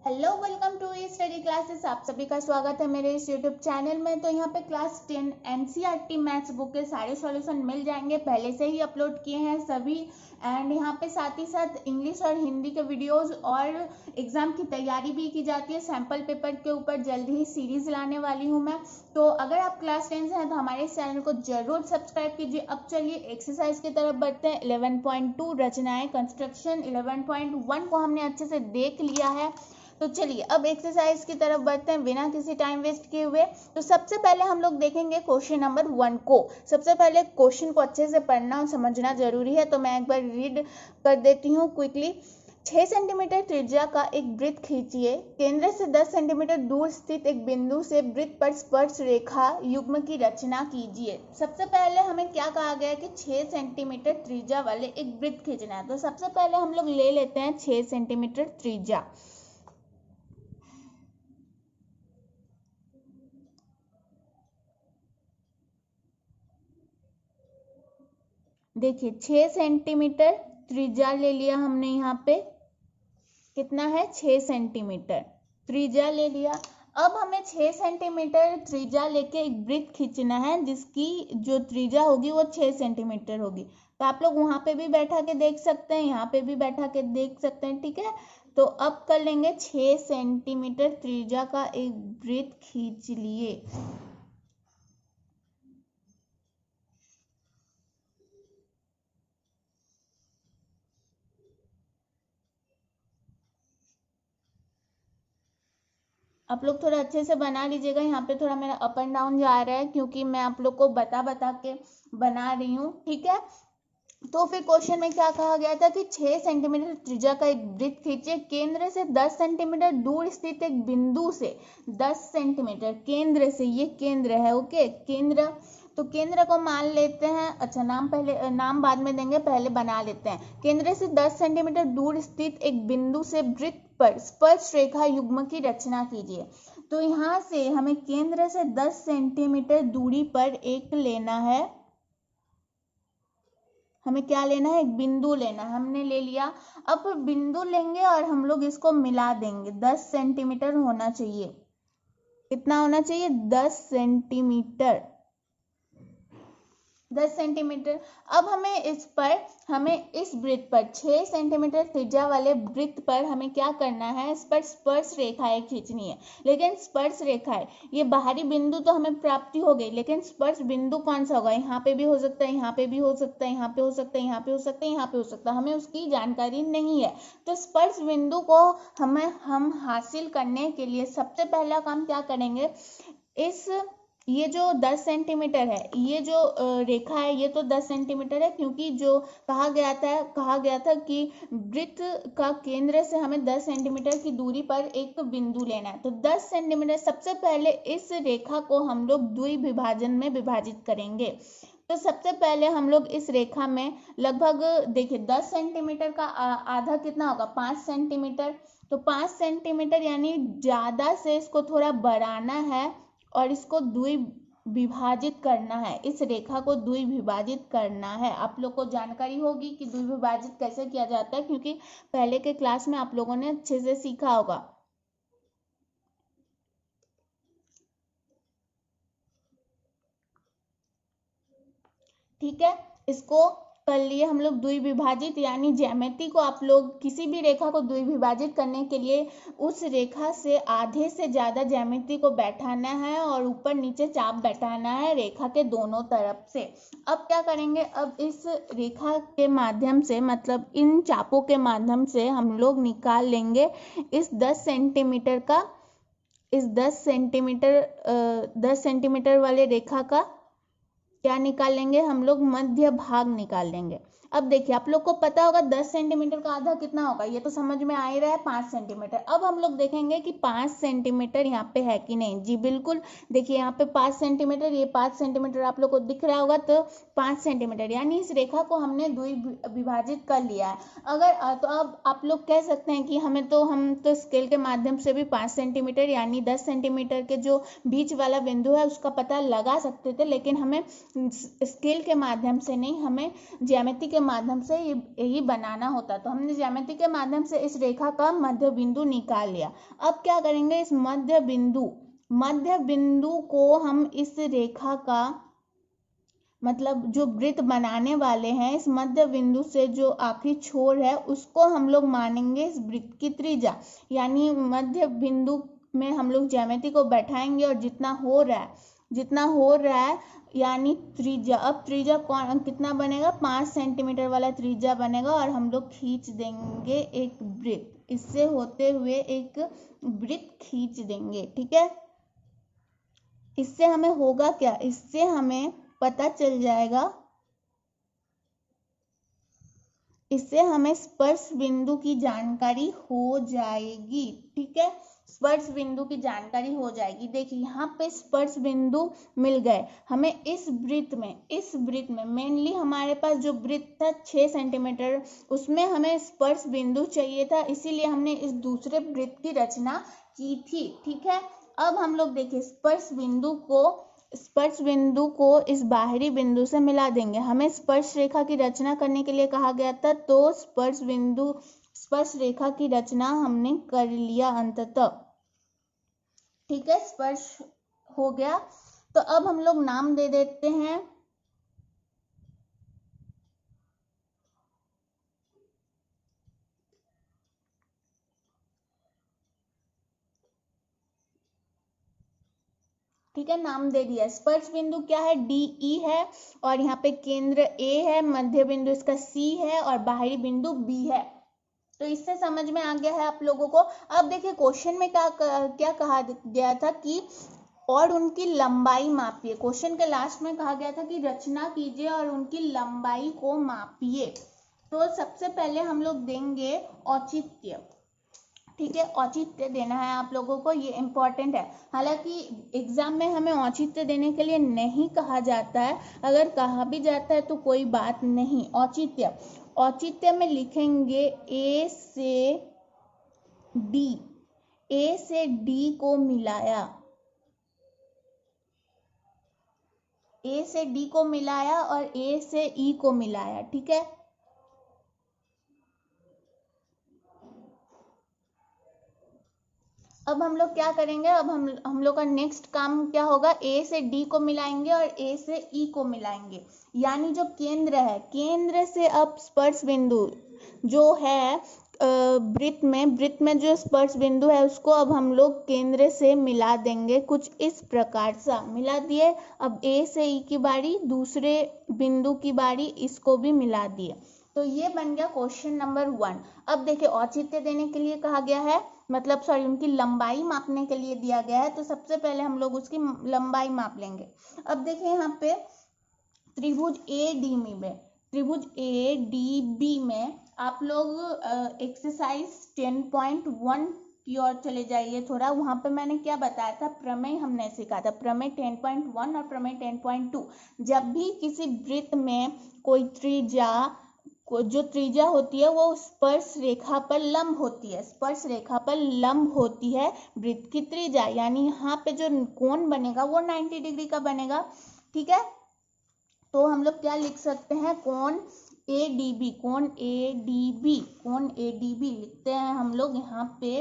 Hello, welcome to e study classes. आप सभी का स्वागत है मेरे इस यूट्यूब चैनल में। तो यहाँ पे क्लास 10 एनसीईआरटी मैथ्स बुक के सारे सॉल्यूशन मिल जाएंगे, पहले से ही अपलोड किए हैं सभी। एंड यहाँ पे साथ ही साथ इंग्लिश और हिंदी के वीडियोस और एग्जाम की तैयारी भी की जाती है। सैम्पल पेपर के ऊपर जल्दी ही सीरीज लाने वाली हूँ मैं। तो अगर आप क्लास 10 से हैं तो हमारे इस चैनल को जरूर सब्सक्राइब कीजिए। अब चलिए एक्सरसाइज की तरफ बढ़ते हैं। 11.2 रचनाएं कंस्ट्रक्शन 11.1 को हमने अच्छे से देख लिया है। तो चलिए अब एक्सरसाइज की तरफ बढ़ते हैं बिना किसी टाइम वेस्ट किए हुए। तो सबसे पहले हम लोग देखेंगे क्वेश्चन नंबर 1 को। सबसे पहले क्वेश्चन को अच्छे से पढ़ना और समझना जरूरी है, तो मैं एक बार रीड कर देती हूँ क्विकली। 6 सेंटीमीटर त्रिज्या का एक वृत्त खींचिए। केंद्र से 10 सेंटीमीटर दूर स्थित एक बिंदु से वृत्त पर स्पर्श रेखा युग्म की रचना कीजिए। सबसे पहले हमें क्या कहा गया है कि 6 सेंटीमीटर त्रिज्या वाले एक वृत्त खींचना है। तो सबसे पहले हम लोग ले लेते हैं 6 सेंटीमीटर त्रिज्या। देखिए 6 सेंटीमीटर त्रिज्या ले लिया हमने। यहाँ पे कितना है? 6 सेंटीमीटर त्रिज्या ले लिया। अब हमें 6 सेंटीमीटर त्रिज्या लेके एक वृत्त खींचना है जिसकी जो त्रिज्या होगी वो 6 सेंटीमीटर होगी। तो आप लोग वहां पे भी बैठा के देख सकते हैं, यहाँ पे भी बैठा के देख सकते हैं, ठीक है। तो अब कर लेंगे 6 सेंटीमीटर त्रिज्या का एक वृत्त खींच लिए। आप लोग थोड़ा अच्छे से बना लीजिएगा। यहाँ पे थोड़ा मेरा अप एंड डाउन जा रहा है क्योंकि मैं आप लोग को बता के बना रही हूँ, ठीक है। तो फिर क्वेश्चन में क्या कहा गया था कि 6 सेंटीमीटर त्रिज्या का एक वृत्त खींचिए। केंद्र से 10 सेंटीमीटर दूर स्थित एक बिंदु से 10 सेंटीमीटर केंद्र से, ये केंद्र है, ओके, केंद्र। तो केंद्र को मान लेते हैं, अच्छा नाम बाद में देंगे, पहले बना लेते हैं। केंद्र से 10 सेंटीमीटर दूर स्थित एक बिंदु से वृत्त पर स्पर्श रेखा युग्म की रचना कीजिए। तो यहाँ से हमें केंद्र से 10 सेंटीमीटर दूरी पर एक लेना है। हमें क्या लेना है? एक बिंदु लेना है। हमने ले लिया। अब बिंदु लेंगे और हम लोग इसको मिला देंगे। 10 सेंटीमीटर होना चाहिए। कितना होना चाहिए? 10 सेंटीमीटर। 10 सेंटीमीटर। अब हमें इस वृत्त पर 6 सेंटीमीटर त्रिज्या वाले वृत्त पर हमें क्या करना है? इस पर स्पर्श रेखाएं खींचनी है। लेकिन स्पर्श रेखाएं, ये बाहरी बिंदु तो हमें प्राप्ति हो गई, लेकिन स्पर्श बिंदु कौन सा होगा? यहाँ पे भी हो सकता है, यहाँ पे भी हो सकता है, यहाँ पे हो सकता है, यहाँ पे हो सकता है, यहाँ पे हो सकता है, हमें उसकी जानकारी नहीं है। तो स्पर्श बिंदु को हम हासिल करने के लिए सबसे पहला काम क्या करेंगे? ये जो 10 सेंटीमीटर है, ये जो रेखा है, ये तो 10 सेंटीमीटर है, क्योंकि जो कहा गया था कि वृत्त का केंद्र से हमें 10 सेंटीमीटर की दूरी पर एक बिंदु लेना है। तो 10 सेंटीमीटर, सबसे पहले इस रेखा को हम लोग द्विविभाजन में विभाजित करेंगे। तो सबसे पहले हम लोग इस रेखा में लगभग, देखिए 10 सेंटीमीटर का आधा कितना होगा? 5 सेंटीमीटर। तो 5 सेंटीमीटर यानी ज्यादा से इसको थोड़ा बढ़ाना है और इसको द्विविभाजित करना है। इस रेखा को द्विविभाजित करना है। आप लोग को जानकारी होगी कि द्विविभाजित कैसे किया जाता है, क्योंकि पहले के क्लास में आप लोगों ने अच्छे से सीखा होगा। ठीक है, इसको कर लिए हम लोग द्विविभाजित, यानी ज्यामिति को आप लोग किसी भी रेखा को द्विविभाजित करने के लिए उस रेखा से आधे से ज्यादा ज्यामिति को बैठाना है और ऊपर नीचे चाप बैठाना है रेखा के दोनों तरफ से। अब क्या करेंगे? अब इस रेखा के माध्यम से, मतलब इन चापों के माध्यम से हम लोग निकाल लेंगे इस 10 सेंटीमीटर वाले रेखा का क्या निकाल लेंगे? हम लोग मध्य भाग निकाल लेंगे। अब देखिए, आप लोग को पता होगा 10 सेंटीमीटर का आधा कितना होगा, ये तो समझ में आ ही रहा है, 5 सेंटीमीटर। अब हम लोग देखेंगे कि 5 सेंटीमीटर यहाँ पे है कि नहीं। जी बिल्कुल, देखिए यहाँ पे 5 सेंटीमीटर, ये 5 सेंटीमीटर आप लोग को दिख रहा होगा। तो 5 सेंटीमीटर यानी इस रेखा को हमने द्विविभाजित कर लिया है। तो अब आप लोग कह सकते हैं कि हम तो स्केल के माध्यम से भी 5 सेंटीमीटर यानी 10 सेंटीमीटर के जो बीच वाला बिंदु है उसका पता लगा सकते थे, लेकिन हमें स्केल के माध्यम से नहीं, हमें ज्यामिति के माध्यम से ये बनाना होता। तो हमने ज्यामिति के माध्यम से इस रेखा का मध्य बिंदु निकाल लिया। अब क्या करेंगे, इस मध्य बिंदु को हम इस रेखा का मतलब जो वृत्त बनाने वाले हैं, इस मध्य बिंदु से जो आखिरी छोर है उसको हम लोग मानेंगे इस वृत्त की त्रिज्या। यानी मध्य बिंदु में हम लोग ज्यामिति को बैठाएंगे और जितना हो रहा है यानी त्रिज्या। अब त्रिज्या कितना बनेगा, 5 सेंटीमीटर वाला त्रिज्या बनेगा और हम लोग खींच देंगे एक वृत्त, इससे होते हुए एक वृत्त खींच देंगे। ठीक है, इससे हमें होगा क्या, इससे हमें पता चल जाएगा, इससे हमें स्पर्श बिंदु की जानकारी हो जाएगी। ठीक है, स्पर्श बिंदु की जानकारी हो जाएगी। देखिए यहाँ पे स्पर्श बिंदु मिल गए हमें इस वृत्त में मेनली हमारे पास जो वृत्त था 6 सेंटीमीटर, उसमें हमें स्पर्श बिंदु चाहिए था, इसीलिए हमने इस दूसरे वृत्त की रचना की थी। ठीक है, अब हम लोग देखिए स्पर्श बिंदु को इस बाहरी बिंदु से मिला देंगे। हमें स्पर्श रेखा की रचना करने के लिए कहा गया था, तो स्पर्श रेखा की रचना हमने कर लिया अंततः। ठीक है, स्पर्श हो गया। तो अब हम लोग नाम दे देते हैं, ठीक है, नाम दे दिया। स्पर्श बिंदु क्या है, DE है, और यहाँ पे केंद्र A है, मध्य बिंदु इसका C है और बाहरी बिंदु B है। तो इससे समझ में आ गया है आप लोगों को। अब देखिए क्वेश्चन में क्या कहा गया था कि और उनकी लंबाई मापिए। क्वेश्चन के लास्ट में कहा गया था कि रचना कीजिए और उनकी लंबाई को मापिए। तो सबसे पहले हम लोग देंगे औचित्य। ठीक है, औचित्य देना है आप लोगों को, ये इम्पोर्टेंट है। हालांकि एग्जाम में हमें औचित्य देने के लिए नहीं कहा जाता है, अगर कहा भी जाता है तो कोई बात नहीं। औचित्य में लिखेंगे A से D को मिलाया, A से D को मिलाया और A से E को मिलाया। ठीक है, अब हम लोग क्या करेंगे, अब हम लोग का नेक्स्ट काम क्या होगा, A से D को मिलाएंगे और A से E को मिलाएंगे। यानी जो केंद्र है, केंद्र से अब स्पर्श बिंदु जो है वृत्त में जो स्पर्श बिंदु है उसको अब हम लोग केंद्र से मिला देंगे कुछ इस प्रकार से। मिला दिए, अब A से E की बारी, दूसरे बिंदु की बारी, इसको भी मिला दिए। तो ये बन गया क्वेश्चन नंबर 1। अब देखिए औचित्य देने के लिए कहा गया है, मतलब उनकी लंबाई मापने के लिए दिया गया है, तो सबसे पहले हम लोग उसकी लंबाई माप लेंगे। अब देखिए यहाँ पे त्रिभुज ADB में आप लोग एक्सरसाइज 10.1 की ओर चले जाइए थोड़ा। वहां पे मैंने क्या बताया था, प्रमेय हमने सीखा था, प्रमेय 10.1 और प्रमेय 10.2। जब भी किसी वृत्त में कोई जो त्रिज्या होती है वो स्पर्श रेखा पर लंब होती है, वृत्त की त्रिज्या। यानी यहाँ पे जो कोण बनेगा वो 90 डिग्री का बनेगा। ठीक है, तो हम लोग क्या लिख सकते हैं, कोण ADB लिखते हैं हम लोग। यहाँ पे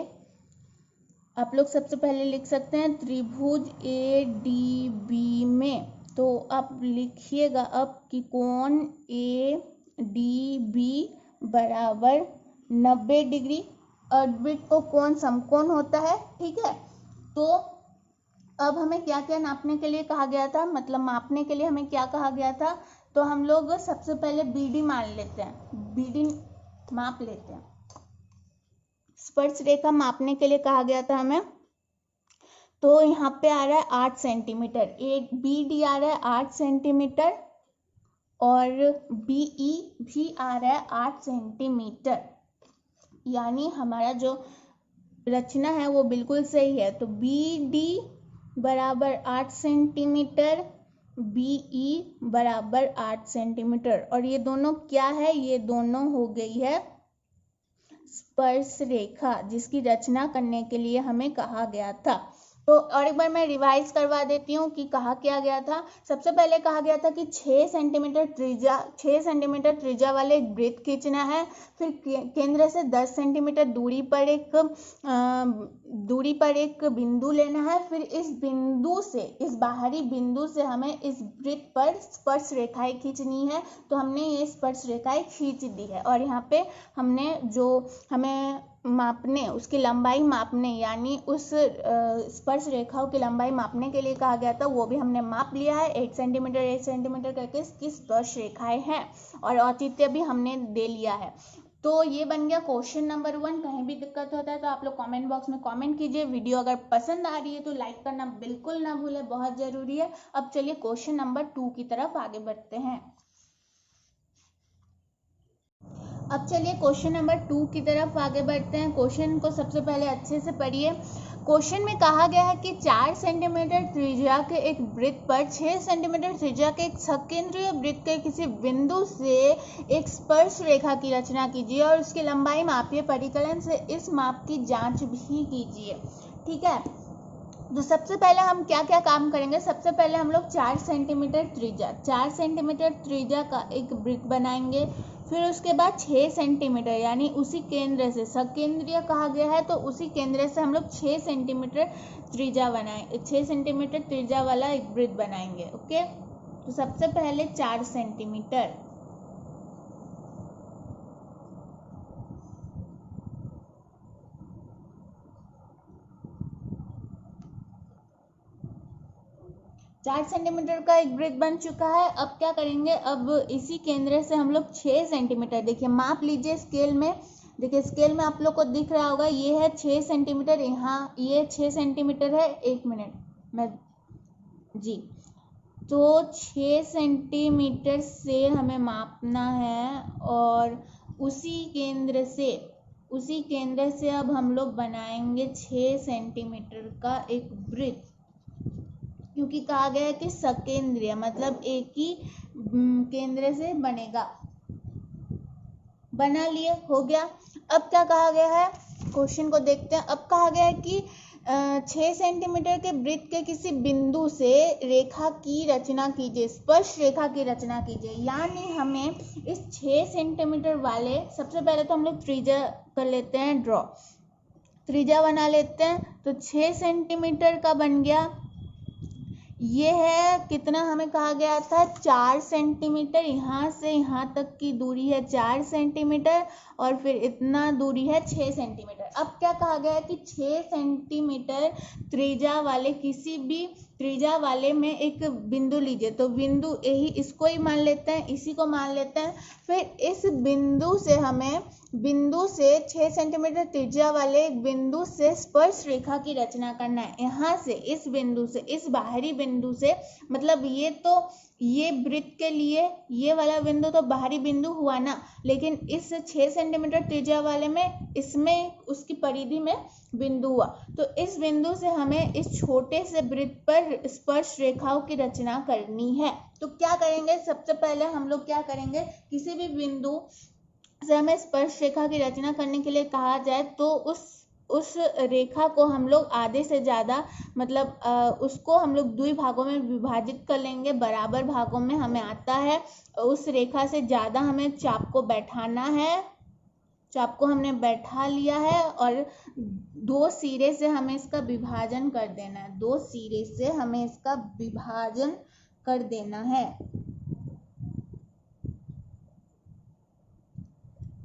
आप लोग सबसे पहले लिख सकते हैं त्रिभुज ADB में, तो आप लिखिएगा अब कि कोण ADB बराबर 90 डिग्री। वृत्त को कोण समकोण होता है। ठीक है, तो अब हमें क्या क्या नापने के लिए कहा गया था, मतलब मापने के लिए हमें क्या कहा गया था, तो हम लोग सबसे पहले BD मान लेते हैं, BD माप लेते हैं। स्पर्श रेखा मापने के लिए कहा गया था हमें, तो यहाँ पे आ रहा है 8 सेंटीमीटर, एक BD आ रहा है 8 सेंटीमीटर और BE भी आ रहा है 8 सेंटीमीटर। यानी हमारा जो रचना है वो बिल्कुल सही है। तो BD बराबर 8 सेंटीमीटर, BE बराबर 8 सेंटीमीटर, और ये दोनों क्या है, ये दोनों हो गई है स्पर्श रेखा जिसकी रचना करने के लिए हमें कहा गया था। तो और एक बार मैं रिवाइज करवा देती हूँ कि कहा क्या गया था। सबसे पहले कहा गया था कि 6 सेंटीमीटर त्रिज्या वाले एक वृत्त खींचना है। फिर केंद्र से 10 सेंटीमीटर दूरी पर एक बिंदु लेना है। फिर इस बाहरी बिंदु से हमें इस वृत्त पर स्पर्श रेखाएं खींचनी है। तो हमने ये स्पर्श रेखाएं खींच दी है और यहाँ पे हमने जो हमें मापने, उसकी लंबाई मापने, यानी उस स्पर्श रेखाओं की लंबाई मापने के लिए कहा गया था, वो भी हमने माप लिया है। 8 सेंटीमीटर करके इसकी स्पर्श रेखाएं हैं और औचित्य भी हमने दे लिया है। तो ये बन गया क्वेश्चन नंबर 1। कहीं भी दिक्कत होता है तो आप लोग कमेंट बॉक्स में कमेंट कीजिए। वीडियो अगर पसंद आ रही है तो लाइक करना बिल्कुल ना भूलें, बहुत जरूरी है। अब चलिए क्वेश्चन नंबर 2 की तरफ आगे बढ़ते हैं। अब चलिए क्वेश्चन नंबर 2 की तरफ आगे बढ़ते हैं। क्वेश्चन को सबसे पहले अच्छे से पढ़िए। क्वेश्चन में कहा गया है कि 4 सेंटीमीटर त्रिज्या के एक वृत्त पर 6 सेंटीमीटर त्रिज्या के एक सकेंद्रीय वृत्त के किसी बिंदु से एक स्पर्श रेखा की रचना कीजिए और उसकी लंबाई मापिए। परिकलन से इस माप की जांच भी कीजिए। ठीक है, तो सबसे पहले हम क्या क्या काम करेंगे। सबसे पहले हम लोग 4 सेंटीमीटर त्रिज्या का एक वृत्त बनाएंगे। फिर उसके बाद 6 सेंटीमीटर यानी उसी केंद्र से, सकेंद्रीय कहा गया है तो उसी केंद्र से हम लोग 6 सेंटीमीटर त्रिज्या वाला एक वृत्त बनाएंगे। ओके, तो सबसे पहले 4 सेंटीमीटर, का एक वृत्त बन चुका है। अब क्या करेंगे, अब इसी केंद्र से हम लोग 6 सेंटीमीटर, देखिए माप लीजिए स्केल में। देखिए स्केल में आप लोग को दिख रहा होगा, ये है 6 सेंटीमीटर, यहाँ ये 6 सेंटीमीटर है। एक मिनट मैं जी, तो 6 सेंटीमीटर से हमें मापना है और उसी केंद्र से अब हम लोग बनाएंगे 6 सेंटीमीटर का एक वृत्त, क्योंकि कहा गया है कि सकेंद्रीय मतलब एक ही केंद्र से बनेगा। बना लिए, हो गया। अब क्या कहा गया है, क्वेश्चन को देखते हैं। अब कहा गया है कि 6 सेंटीमीटर के वृत्त के किसी बिंदु से रेखा की रचना कीजिए, स्पर्श रेखा की रचना कीजिए। यानी हमें इस 6 सेंटीमीटर वाले, सबसे पहले तो हम लोग त्रिज्या कर लेते हैं, ड्रॉ त्रिज्या बना लेते हैं। तो 6 सेंटीमीटर का बन गया। ये है कितना हमें कहा गया था, 4 सेंटीमीटर। यहाँ से यहाँ तक की दूरी है 4 सेंटीमीटर और फिर इतना दूरी है 6 सेंटीमीटर। अब क्या कहा गया है कि 6 सेंटीमीटर त्रिज्या वाले किसी भी त्रिज्या वाले में एक बिंदु लीजिए। तो बिंदु यही, इसको ही मान लेते हैं, इसी को मान लेते हैं। फिर इस बिंदु से 6 सेंटीमीटर त्रिज्या वाले एक बिंदु से स्पर्श रेखा की रचना करना है। यहाँ से इस बिंदु से, इस बाहरी बिंदु से, मतलब ये वृत्त के लिए ये वाला बिंदु तो बाहरी बिंदु हुआ ना, लेकिन इस 6 सेंटीमीटर त्रिज्या वाले में, इसमें उसकी परिधि में बिंदु हुआ। तो इस बिंदु से हमें इस छोटे से वृत्त पर स्पर्श रेखाओं की रचना करनी है। तो क्या करेंगे, सबसे पहले हम लोग क्या करेंगे, किसी भी बिंदु से हमें स्पर्श रेखा की रचना करने के लिए कहा जाए तो उस रेखा को हम लोग आधे से ज़्यादा, मतलब उसको हम लोग 2 भागों में विभाजित कर लेंगे, बराबर भागों में हमें आता है। उस रेखा से ज़्यादा हमें चाप को बैठाना है। चाप को हमने बैठा लिया है और 2 सिरे से हमें इसका विभाजन कर देना है। 2 सिरे से हमें इसका विभाजन कर देना है।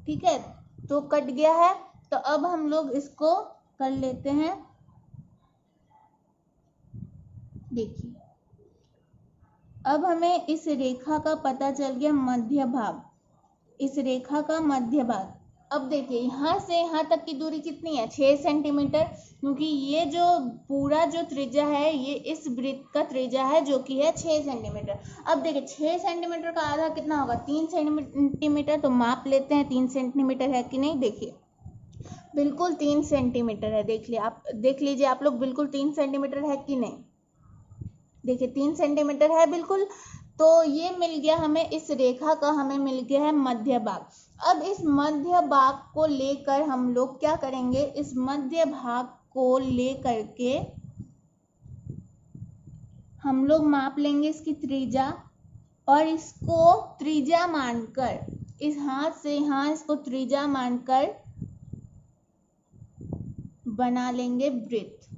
ठीक है, तो कट गया है। तो अब हम लोग इसको कर लेते हैं। देखिए अब हमें इस रेखा का पता चल गया मध्य भाग, इस रेखा का मध्य भाग। अब देखिए यहाँ से यहाँ तक की दूरी कितनी है, 6 सेंटीमीटर, क्योंकि ये जो पूरा जो त्रिज्या है ये इस वृत्त का त्रिज्या है जो कि है 6 सेंटीमीटर। अब देखिए 6 सेंटीमीटर का आधा कितना होगा, 3 सेंटीमीटर। तो माप लेते हैं 3 सेंटीमीटर है कि नहीं। देखिए बिल्कुल 3 सेंटीमीटर है, देख लीजिए आप लोग, बिल्कुल 3 सेंटीमीटर है कि नहीं। देखिए 3 सेंटीमीटर है बिल्कुल। तो ये मिल गया हमें, इस रेखा का हमें मिल गया है मध्य भाग। अब इस मध्य भाग को लेकर हम लोग क्या करेंगे, इस मध्य भाग को लेकर के हम लोग माप लेंगे इसकी त्रिज्या और इसको त्रिज्या मानकर इस हाथ से यहाँ इसको त्रिज्या मानकर बना लेंगे वृत्त।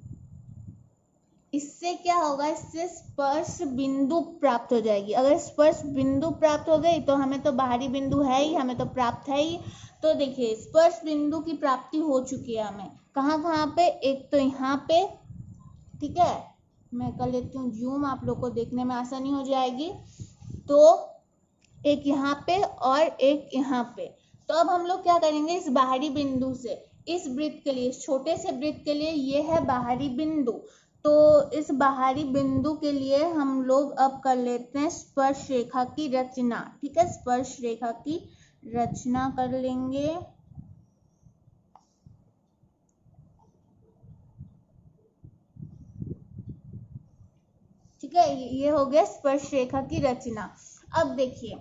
इससे क्या होगा, इससे स्पर्श बिंदु प्राप्त हो जाएगी। अगर स्पर्श बिंदु प्राप्त हो गई तो हमें तो बाहरी बिंदु है ही, हमें तो प्राप्त है ही। तो देखिए स्पर्श बिंदु की प्राप्ति हो चुकी है हमें। कहाँ कहाँ पे, एक तो यहाँ पे, ठीक है, मैं कर लेती हूँ जूम, आप लोग को देखने में आसानी हो जाएगी। तो एक यहाँ पे और एक यहाँ पे। तो अब हम लोग क्या करेंगे, इस बाहरी बिंदु से इस वृत्त के लिए, इस छोटे से वृत्त के लिए ये है बाहरी बिंदु। तो इस बाहरी बिंदु के लिए हम लोग अब कर लेते हैं स्पर्श रेखा की रचना। ठीक है, स्पर्श रेखा की रचना कर लेंगे। ठीक है, ये हो गया स्पर्श रेखा की रचना। अब देखिए,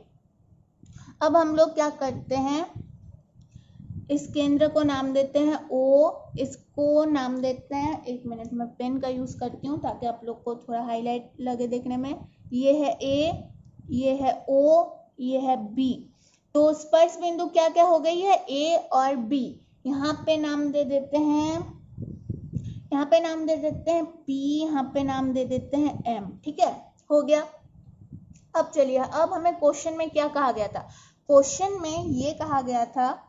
अब हम लोग क्या करते हैं, इस केंद्र को नाम देते हैं O, इसको नाम देते हैं, एक मिनट में पेन का यूज करती हूँ ताकि आप लोग को थोड़ा हाईलाइट लगे देखने में। ये है A, ये है O, ये है B। तो स्पर्श बिंदु क्या क्या हो गई है, A और B। यहाँ पे नाम दे देते हैं, यहाँ पे नाम दे देते हैं P, यहाँ पे नाम दे देते हैं M। ठीक है, हो गया। अब चलिए, अब हमें क्वेश्चन में क्या कहा गया था, क्वेश्चन में ये कहा गया था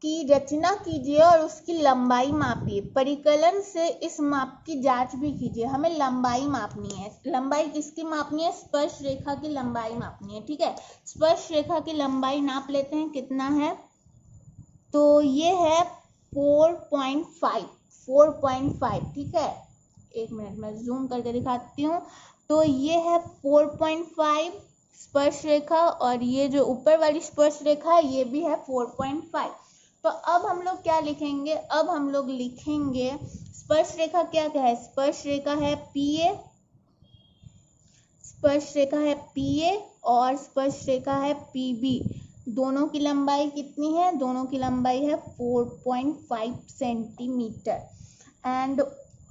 की रचना कीजिए और उसकी लंबाई मापिए, परिकलन से इस माप की जांच भी कीजिए। हमें लंबाई मापनी है। लंबाई किसकी मापनी है, स्पर्श रेखा की लंबाई मापनी है। ठीक है, स्पर्श रेखा की लंबाई नाप लेते हैं, कितना है, तो ये है 4.5। ठीक है, एक मिनट में जूम करके दिखाती हूँ। तो ये है 4.5 स्पर्श रेखा और ये जो ऊपर वाली स्पर्श रेखा है ये भी है 4.5। तो अब हम लोग क्या लिखेंगे, अब हम लोग लिखेंगे स्पर्श रेखा क्या क्या है, स्पर्श रेखा है PA, स्पर्श रेखा है PA और स्पर्श रेखा है PB। दोनों की लंबाई कितनी है, दोनों की लंबाई है 4.5 सेंटीमीटर। एंड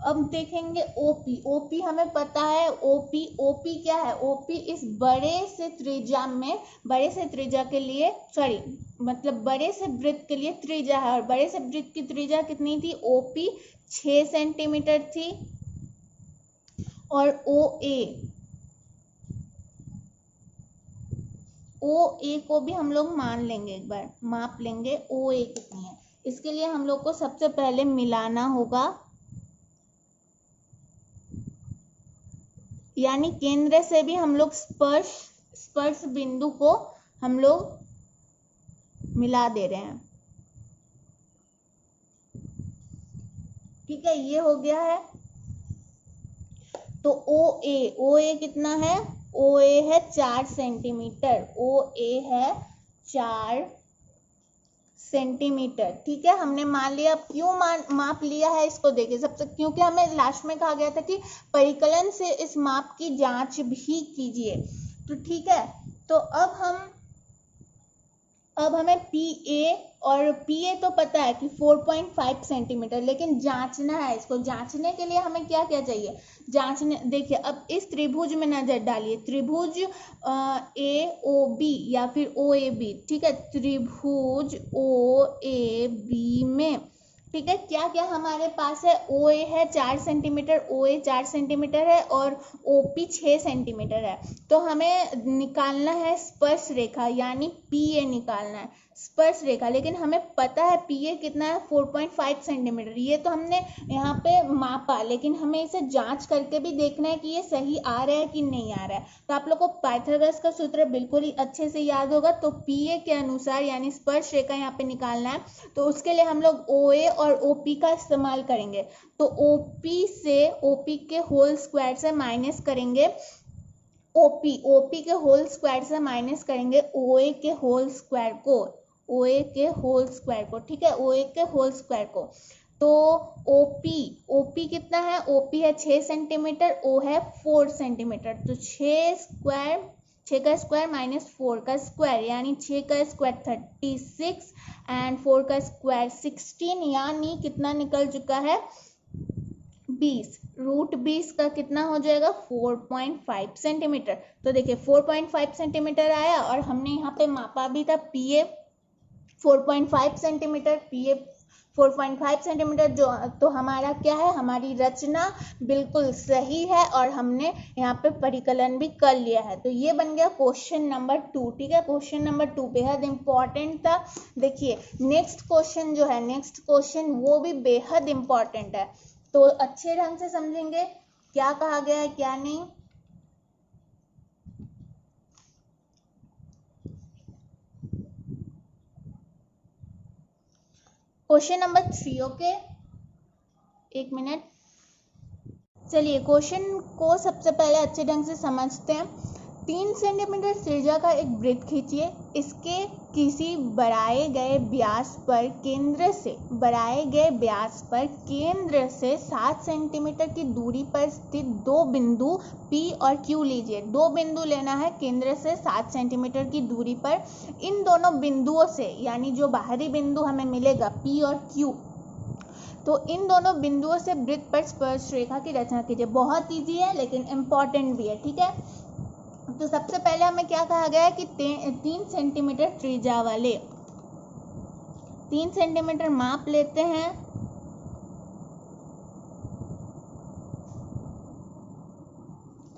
अब देखेंगे OP, OP हमें पता है, OP क्या है, OP इस बड़े से त्रिज्या में, बड़े से त्रिज्या के लिए, सॉरी मतलब बड़े से वृत्त के लिए त्रिज्या है, और बड़े से वृत्त की त्रिज्या कितनी थी, OP 6 सेंटीमीटर थी। और OA को भी हम लोग मान लेंगे, एक बार माप लेंगे OA कितनी है। इसके लिए हम लोग को सबसे पहले मिलाना होगा, यानी केंद्र से भी हम लोग स्पर्श बिंदु को हम लोग मिला दे रहे हैं। ठीक है, ये हो गया है। तो OA कितना है, OA है 4 सेंटीमीटर, OA है 4 सेंटीमीटर। ठीक है, हमने मान लिया। क्यों माप लिया है इसको देखिए सबसे, क्योंकि हमें लास्ट में कहा गया था कि परिकलन से इस माप की जांच भी कीजिए। तो ठीक है, तो अब हमें PA और PA तो पता है कि 4.5 सेंटीमीटर, लेकिन जांचना है इसको। जांचने के लिए हमें क्या क्या चाहिए, जांचने, देखिए अब इस त्रिभुज में नजर डालिए, त्रिभुज AOB या फिर OAB। ठीक है, त्रिभुज OAB में, ठीक है, क्या क्या हमारे पास है, OA है 4 सेंटीमीटर, OA 4 सेंटीमीटर है और OP 6 सेंटीमीटर है। तो हमें निकालना है स्पर्श रेखा, यानी PA निकालना है, स्पर्श रेखा। लेकिन हमें पता है PA कितना है, 4.5 सेंटीमीटर। ये तो हमने यहाँ पे मापा, लेकिन हमें इसे जांच करके भी देखना है कि ये सही आ रहा है कि नहीं आ रहा है। तो आप लोग को पाइथागोरस का सूत्र बिल्कुल ही अच्छे से याद होगा। तो PA के अनुसार यानी स्पर्श रेखा यहाँ पे निकालना है, तो उसके लिए हम लोग OA और OP का इस्तेमाल करेंगे। तो OP के होल स्क्वायर से माइनस करेंगे OP के होल स्क्वायर से माइनस करेंगे OA के होल स्क्वायर को, OA के होल स्क्वायर को। ठीक है, OA के होल स्क्वायर को। तो OP कितना है, OP है 6 सेंटीमीटर, O है 4 सेंटीमीटर। तो 6 का स्क्वायर माइनस 4 का स्क्वायर, यानी 6 का स्क्वायर 36 एंड 4 का स्क्वायर 16, यानी कितना निकल चुका है, 20 का कितना हो जाएगा 4.5 सेंटीमीटर। तो देखिए 4.5 सेंटीमीटर आया और हमने यहाँ पे मापा भी था PA 4.5 सेंटीमीटर, PA 4.5 सेंटीमीटर। जो तो हमारा क्या है, हमारी रचना बिल्कुल सही है और हमने यहाँ पे परिकलन भी कर लिया है। तो ये बन गया क्वेश्चन नंबर 2। ठीक है, क्वेश्चन नंबर 2 बेहद इंपॉर्टेंट था। देखिए नेक्स्ट क्वेश्चन जो है, नेक्स्ट क्वेश्चन वो भी बेहद इंपॉर्टेंट है, तो अच्छे ढंग से समझेंगे क्या कहा गया है क्या नहीं। Question number 3। ओके, एक मिनट, चलिए क्वेश्चन को सबसे पहले अच्छे ढंग से समझते हैं। 3 सेंटीमीटर त्रिज्या का एक वृत्त खींचिए। इसके किसी बढ़ाए गए व्यास पर केंद्र से 7 सेंटीमीटर की दूरी पर स्थित दो बिंदु P और Q लीजिए। दो बिंदु लेना है केंद्र से 7 सेंटीमीटर की दूरी पर। इन दोनों बिंदुओं से, यानी जो बाहरी बिंदु हमें मिलेगा P और Q, तो इन दोनों बिंदुओं से वृत्त पर स्पर्श रेखा की रचना कीजिए। बहुत इजी है लेकिन इम्पॉर्टेंट भी है। ठीक है, तो सबसे पहले हमें क्या कहा गया है कि 3 सेंटीमीटर त्रिज्या वाले 3 सेंटीमीटर माप लेते हैं।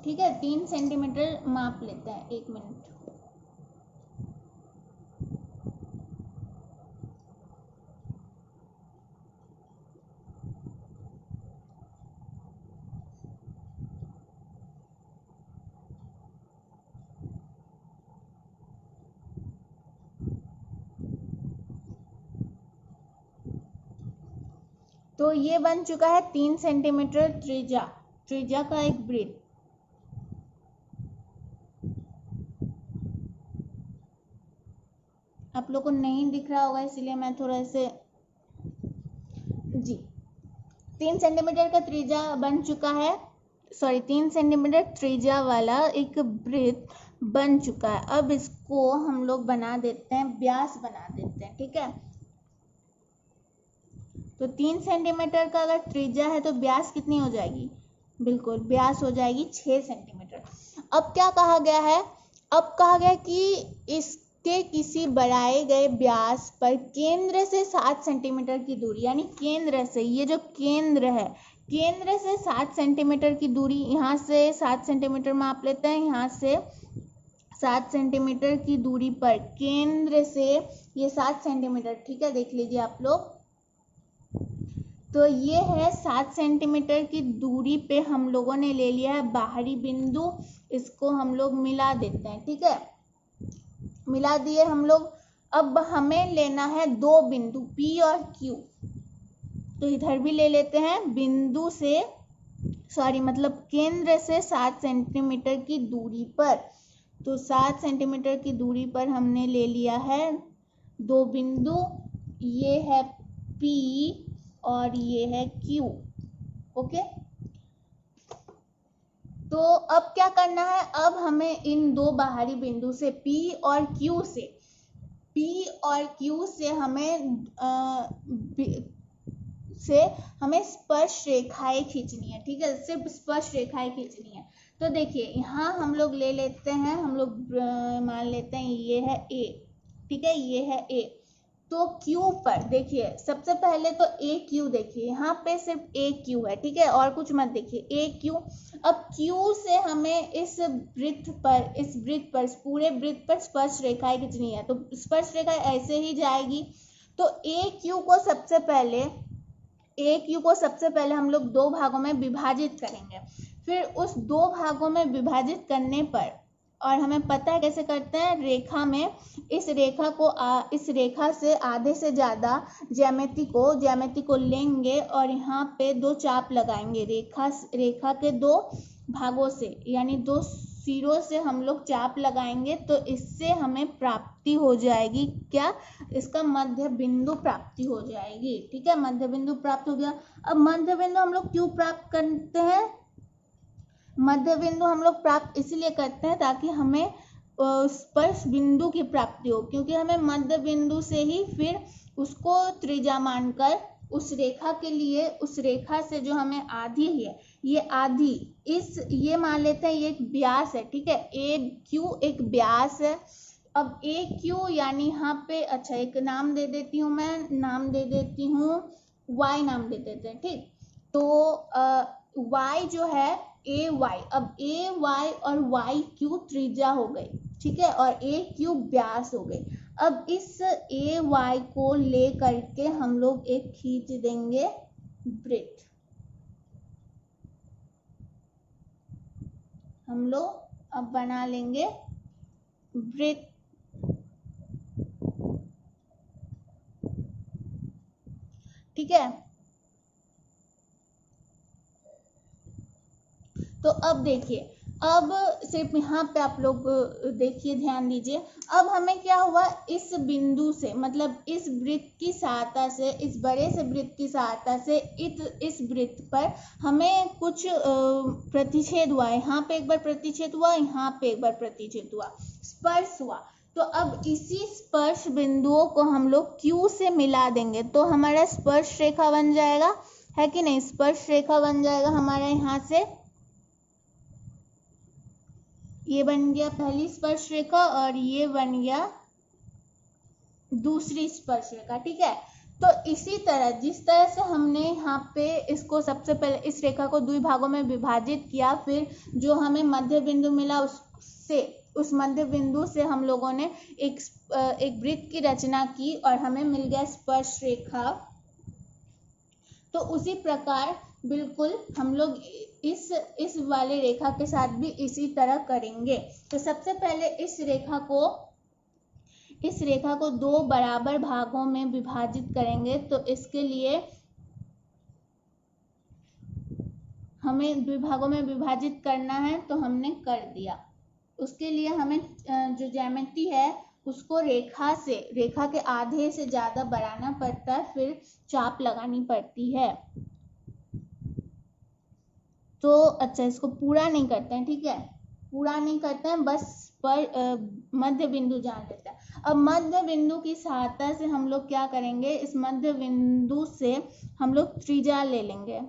ठीक है, 3 सेंटीमीटर माप लेते हैं। एक मिनट, तो ये बन चुका है 3 सेंटीमीटर त्रिज्या का एक वृत्त। आप लोग को नहीं दिख रहा होगा इसलिए मैं थोड़ा से जी 3 सेंटीमीटर का त्रिज्या बन चुका है, 3 सेंटीमीटर त्रिज्या वाला एक वृत्त बन चुका है। अब इसको हम लोग बना देते हैं, व्यास बना देते हैं। ठीक है, तो 3 सेंटीमीटर का अगर त्रिज्या है तो व्यास कितनी हो जाएगी, बिल्कुल व्यास हो जाएगी 6 सेंटीमीटर। अब क्या कहा गया है, अब कहा गया कि इसके किसी बढ़ाए गए व्यास पर केंद्र से 7 सेंटीमीटर की दूरी, यानी केंद्र से, ये जो केंद्र है, केंद्र से 7 सेंटीमीटर की दूरी, यहाँ से 7 सेंटीमीटर माप लेते हैं, यहाँ से 7 सेंटीमीटर की दूरी पर केंद्र से ये 7 सेंटीमीटर। ठीक है, देख लीजिए आप लोग, तो ये है 7 सेंटीमीटर की दूरी पे हम लोगों ने ले लिया है बाहरी बिंदु। इसको हम लोग मिला देते हैं। ठीक है, मिला दिए हम लोग। अब हमें लेना है दो बिंदु P और Q, तो इधर भी ले लेते हैं बिंदु से, मतलब केंद्र से 7 सेंटीमीटर की दूरी पर। तो 7 सेंटीमीटर की दूरी पर हमने ले लिया है दो बिंदु, ये है P और ये है Q। ओके, तो अब क्या करना है, अब हमें इन दो बाहरी बिंदु से P और Q से हमें स्पर्श रेखाएं खींचनी है। ठीक है, सिर्फ स्पर्श रेखाएं खींचनी है। तो देखिए यहाँ हम लोग ले लेते हैं, हम लोग मान लेते हैं ये है A। ठीक है, ये है A। तो Q पर देखिए, सबसे पहले तो AQ देखिए, यहाँ पे सिर्फ AQ है। ठीक है, और कुछ मत देखिए, AQ। अब Q से हमें इस वृत्त पर पूरे वृत्त पर स्पर्श रेखाएं खींचनी है। तो स्पर्श रेखा ऐसे ही जाएगी। तो AQ को सबसे पहले हम लोग दो भागों में विभाजित करेंगे। फिर उस दो भागों में विभाजित करने पर, और हमें पता है कैसे करते हैं, रेखा में इस रेखा से आधे से ज्यादा ज्यामिति को लेंगे और यहाँ पे दो चाप लगाएंगे। रेखा के दो भागों से, यानी दो सिरों से हम लोग चाप लगाएंगे। तो इससे हमें प्राप्ति हो जाएगी क्या, इसका मध्य बिंदु प्राप्ति हो जाएगी। ठीक है, मध्य बिंदु प्राप्त हो गया। अब मध्य बिंदु हम लोग क्यों प्राप्त करते हैं, मध्य बिंदु हम लोग प्राप्त इसलिए करते हैं ताकि हमें स्पर्श बिंदु की प्राप्ति हो, क्योंकि हमें मध्य बिंदु से ही फिर उसको त्रिज्या मानकर उस रेखा के लिए, उस रेखा से जो हमें आधी है, ये आधी, ये मान लेते हैं ये एक व्यास है, ठीक है, ए क्यू एक व्यास है। अब ए क्यू यानी यहाँ पे, अच्छा एक नाम दे देती हूँ मैं, नाम दे देती हूँ वाई, नाम दे देते हैं, ठीक। तो वाई जो है ए वाई, अब ए वाई और वाई क्यू त्रिज्या हो गई, ठीक है, और ए क्यू व्यास हो गई। अब इस ए वाई को ले करके हम लोग एक खींच देंगे वृत्त, हम लोग अब बना लेंगे वृत्त, ठीक है। तो अब देखिए, अब सिर्फ यहाँ पे आप लोग देखिए, ध्यान दीजिए। अब हमें क्या हुआ, इस बिंदु से, मतलब इस वृत्त की सहायता से, इस बड़े से वृत्त की सहायता से इस वृत्त पर हमें कुछ प्रतिच्छेद हुआ, यहाँ पे एक बार प्रतिच्छेद हुआ, यहाँ पे एक बार प्रतिच्छेद हुआ, स्पर्श हुआ। तो अब इसी स्पर्श बिंदुओं को हम लोग Q से मिला देंगे, तो हमारा स्पर्श रेखा बन जाएगा, है कि नहीं, स्पर्श रेखा बन जाएगा हमारा। यहाँ से ये बन गया पहली स्पर्श रेखा और ये बन गया दूसरी स्पर्श रेखा, ठीक है। तो इसी तरह, जिस तरह से हमने यहाँ पे इसको सबसे पहले इस रेखा को दो भागों में विभाजित किया, फिर जो हमें मध्य बिंदु मिला उससे, उस मध्य बिंदु से हम लोगों ने एक वृत्त की रचना की और हमें मिल गया स्पर्श रेखा। तो उसी प्रकार बिल्कुल हम लोग इस वाले रेखा के साथ भी इसी तरह करेंगे। तो सबसे पहले इस रेखा को दो बराबर भागों में विभाजित करेंगे। तो इसके लिए हमें द्विभागों में विभाजित करना है, तो हमने कर दिया। उसके लिए हमें जो ज्यामिति है उसको रेखा के आधे से ज्यादा बढ़ाना पड़ता है, फिर चाप लगानी पड़ती है। तो अच्छा, इसको पूरा नहीं करते हैं, ठीक है, पूरा नहीं करते हैं, बस पर मध्य बिंदु जान लेते हैं। अब मध्य बिंदु की सहायता से हम लोग क्या करेंगे, इस मध्य बिंदु से हम लोग त्रिज्या ले लेंगे।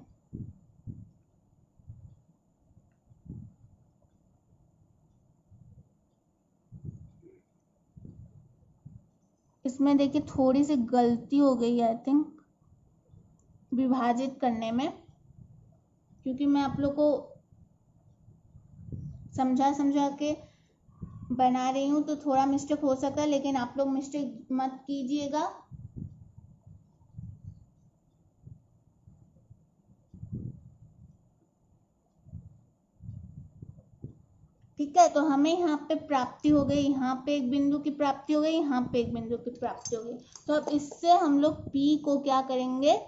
इसमें देखिए थोड़ी सी गलती हो गई है, आई थिंक, विभाजित करने में, क्योंकि मैं आप लोग को समझा के बना रही हूँ, तो थोड़ा मिस्टेक हो सकता है, लेकिन आप लोग मिस्टेक मत कीजिएगा। ठीक है, तो हमें यहाँ पे प्राप्ति हो गई, यहाँ पे एक बिंदु की प्राप्ति हो गई, यहाँ पे एक बिंदु की प्राप्ति हो गई। तो अब इससे हम लोग P को क्या करेंगे,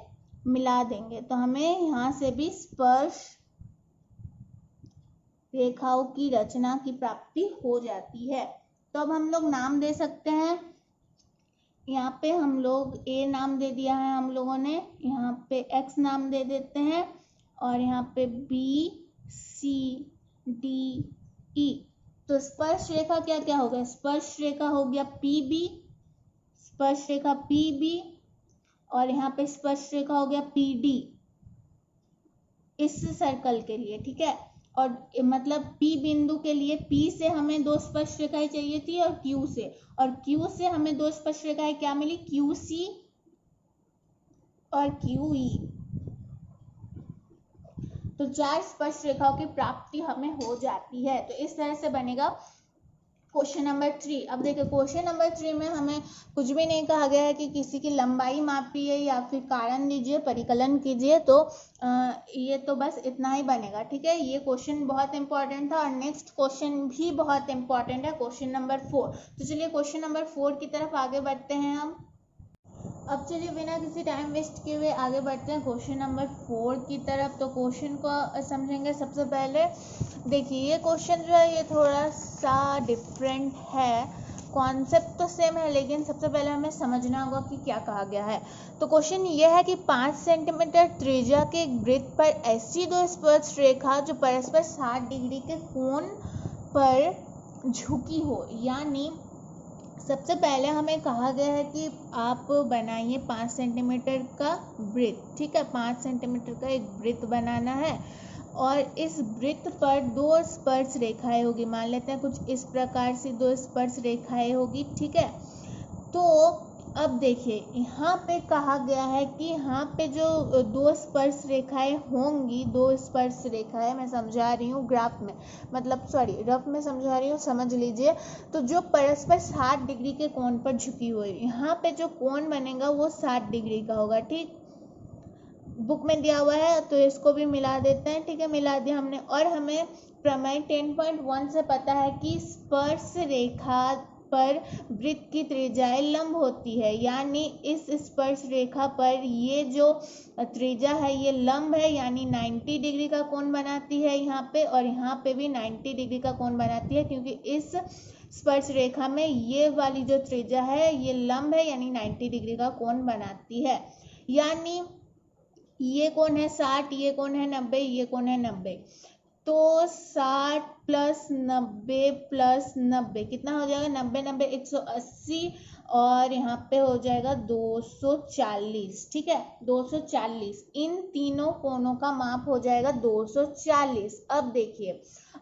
मिला देंगे। तो हमें यहाँ से भी स्पर्श रेखाओं की रचना की प्राप्ति हो जाती है। तो अब हम लोग नाम दे सकते हैं। यहाँ पे हम लोग A नाम दे दिया है हम लोगों ने, यहाँ पे X नाम दे देते हैं, और यहाँ पे B C D E। तो स्पर्श रेखा क्या क्या हो गया, स्पर्श रेखा हो गया PB, स्पर्श रेखा PB, और यहाँ पे स्पर्श रेखा हो गया PD इस सर्कल के लिए, ठीक है। और मतलब P बिंदु के लिए P से हमें दो स्पर्श रेखाएं चाहिए थी, और Q से हमें दो स्पर्श रेखाएं क्या मिली, QC और QE। तो 4 स्पर्श रेखाओं की प्राप्ति हमें हो जाती है। तो इस तरह से बनेगा क्वेश्चन नंबर 3। अब देखिए क्वेश्चन नंबर 3 में हमें कुछ भी नहीं कहा गया है कि किसी की लंबाई मापिए या फिर कारण दीजिए, परिकलन कीजिए। तो ये तो बस इतना ही बनेगा, ठीक है। ये क्वेश्चन बहुत इंपॉर्टेंट था, और नेक्स्ट क्वेश्चन भी बहुत इंपॉर्टेंट है, क्वेश्चन नंबर 4। तो चलिए क्वेश्चन नंबर 4 की तरफ आगे बढ़ते हैं हम। अब चलिए बिना किसी टाइम वेस्ट किए हुए आगे बढ़ते हैं क्वेश्चन नंबर 4 की तरफ। तो क्वेश्चन को समझेंगे सबसे पहले। देखिए ये क्वेश्चन जो है ये थोड़ा सा डिफरेंट है, कॉन्सेप्ट तो सेम है, लेकिन सबसे पहले हमें समझना होगा कि क्या कहा गया है। तो क्वेश्चन ये है कि 5 सेंटीमीटर त्रिज्या के एक वृत्त पर ऐसी दो स्पर्श रेखा जो परस्पर 60 डिग्री के कोण पर झुकी हो, यानी सबसे पहले हमें कहा गया है कि आप बनाइए 5 सेंटीमीटर का वृत्त, ठीक है। 5 सेंटीमीटर का एक वृत्त बनाना है और इस वृत्त पर 2 स्पर्श रेखाएं होगी। मान लेते हैं कुछ इस प्रकार से 2 स्पर्श रेखाएं होगी, ठीक है। तो अब देखिए यहाँ पे कहा गया है कि यहाँ पे जो 2 स्पर्श रेखाएं होंगी, 2 स्पर्श रेखाएं मैं समझा रही हूँ ग्राफ में, मतलब सॉरी रफ में समझा रही हूँ, समझ लीजिए। तो जो परस्पर 60 डिग्री के कोण पर झुकी हुई, यहाँ पे जो कोण बनेगा वो 60 डिग्री का होगा, ठीक। बुक में दिया हुआ है तो इसको भी मिला देते हैं, ठीक है। मिला दिया हमने। और हमें प्रमेय 10.1 से पता है कि स्पर्श रेखा पर वृत्त की त्रिज्याएं लंब होती है, यानी इस स्पर्श रेखा पर ये जो त्रिज्या है ये लंब है, यानी 90 डिग्री का कोण बनाती है यहाँ पे, और यहाँ पे भी 90 डिग्री का कोण बनाती है, क्योंकि इस स्पर्श रेखा में ये वाली जो त्रिज्या है ये लंब है, यानी 90 डिग्री का कोण बनाती है। यानी ये कोण है 60, ये कोण है 90, ये कोण है 90। तो 60 + 90 + 90 कितना हो जाएगा? 90 90 180, और यहाँ पे हो जाएगा 240, ठीक है। 240 इन तीनों कोणों का माप हो जाएगा 240। अब देखिए,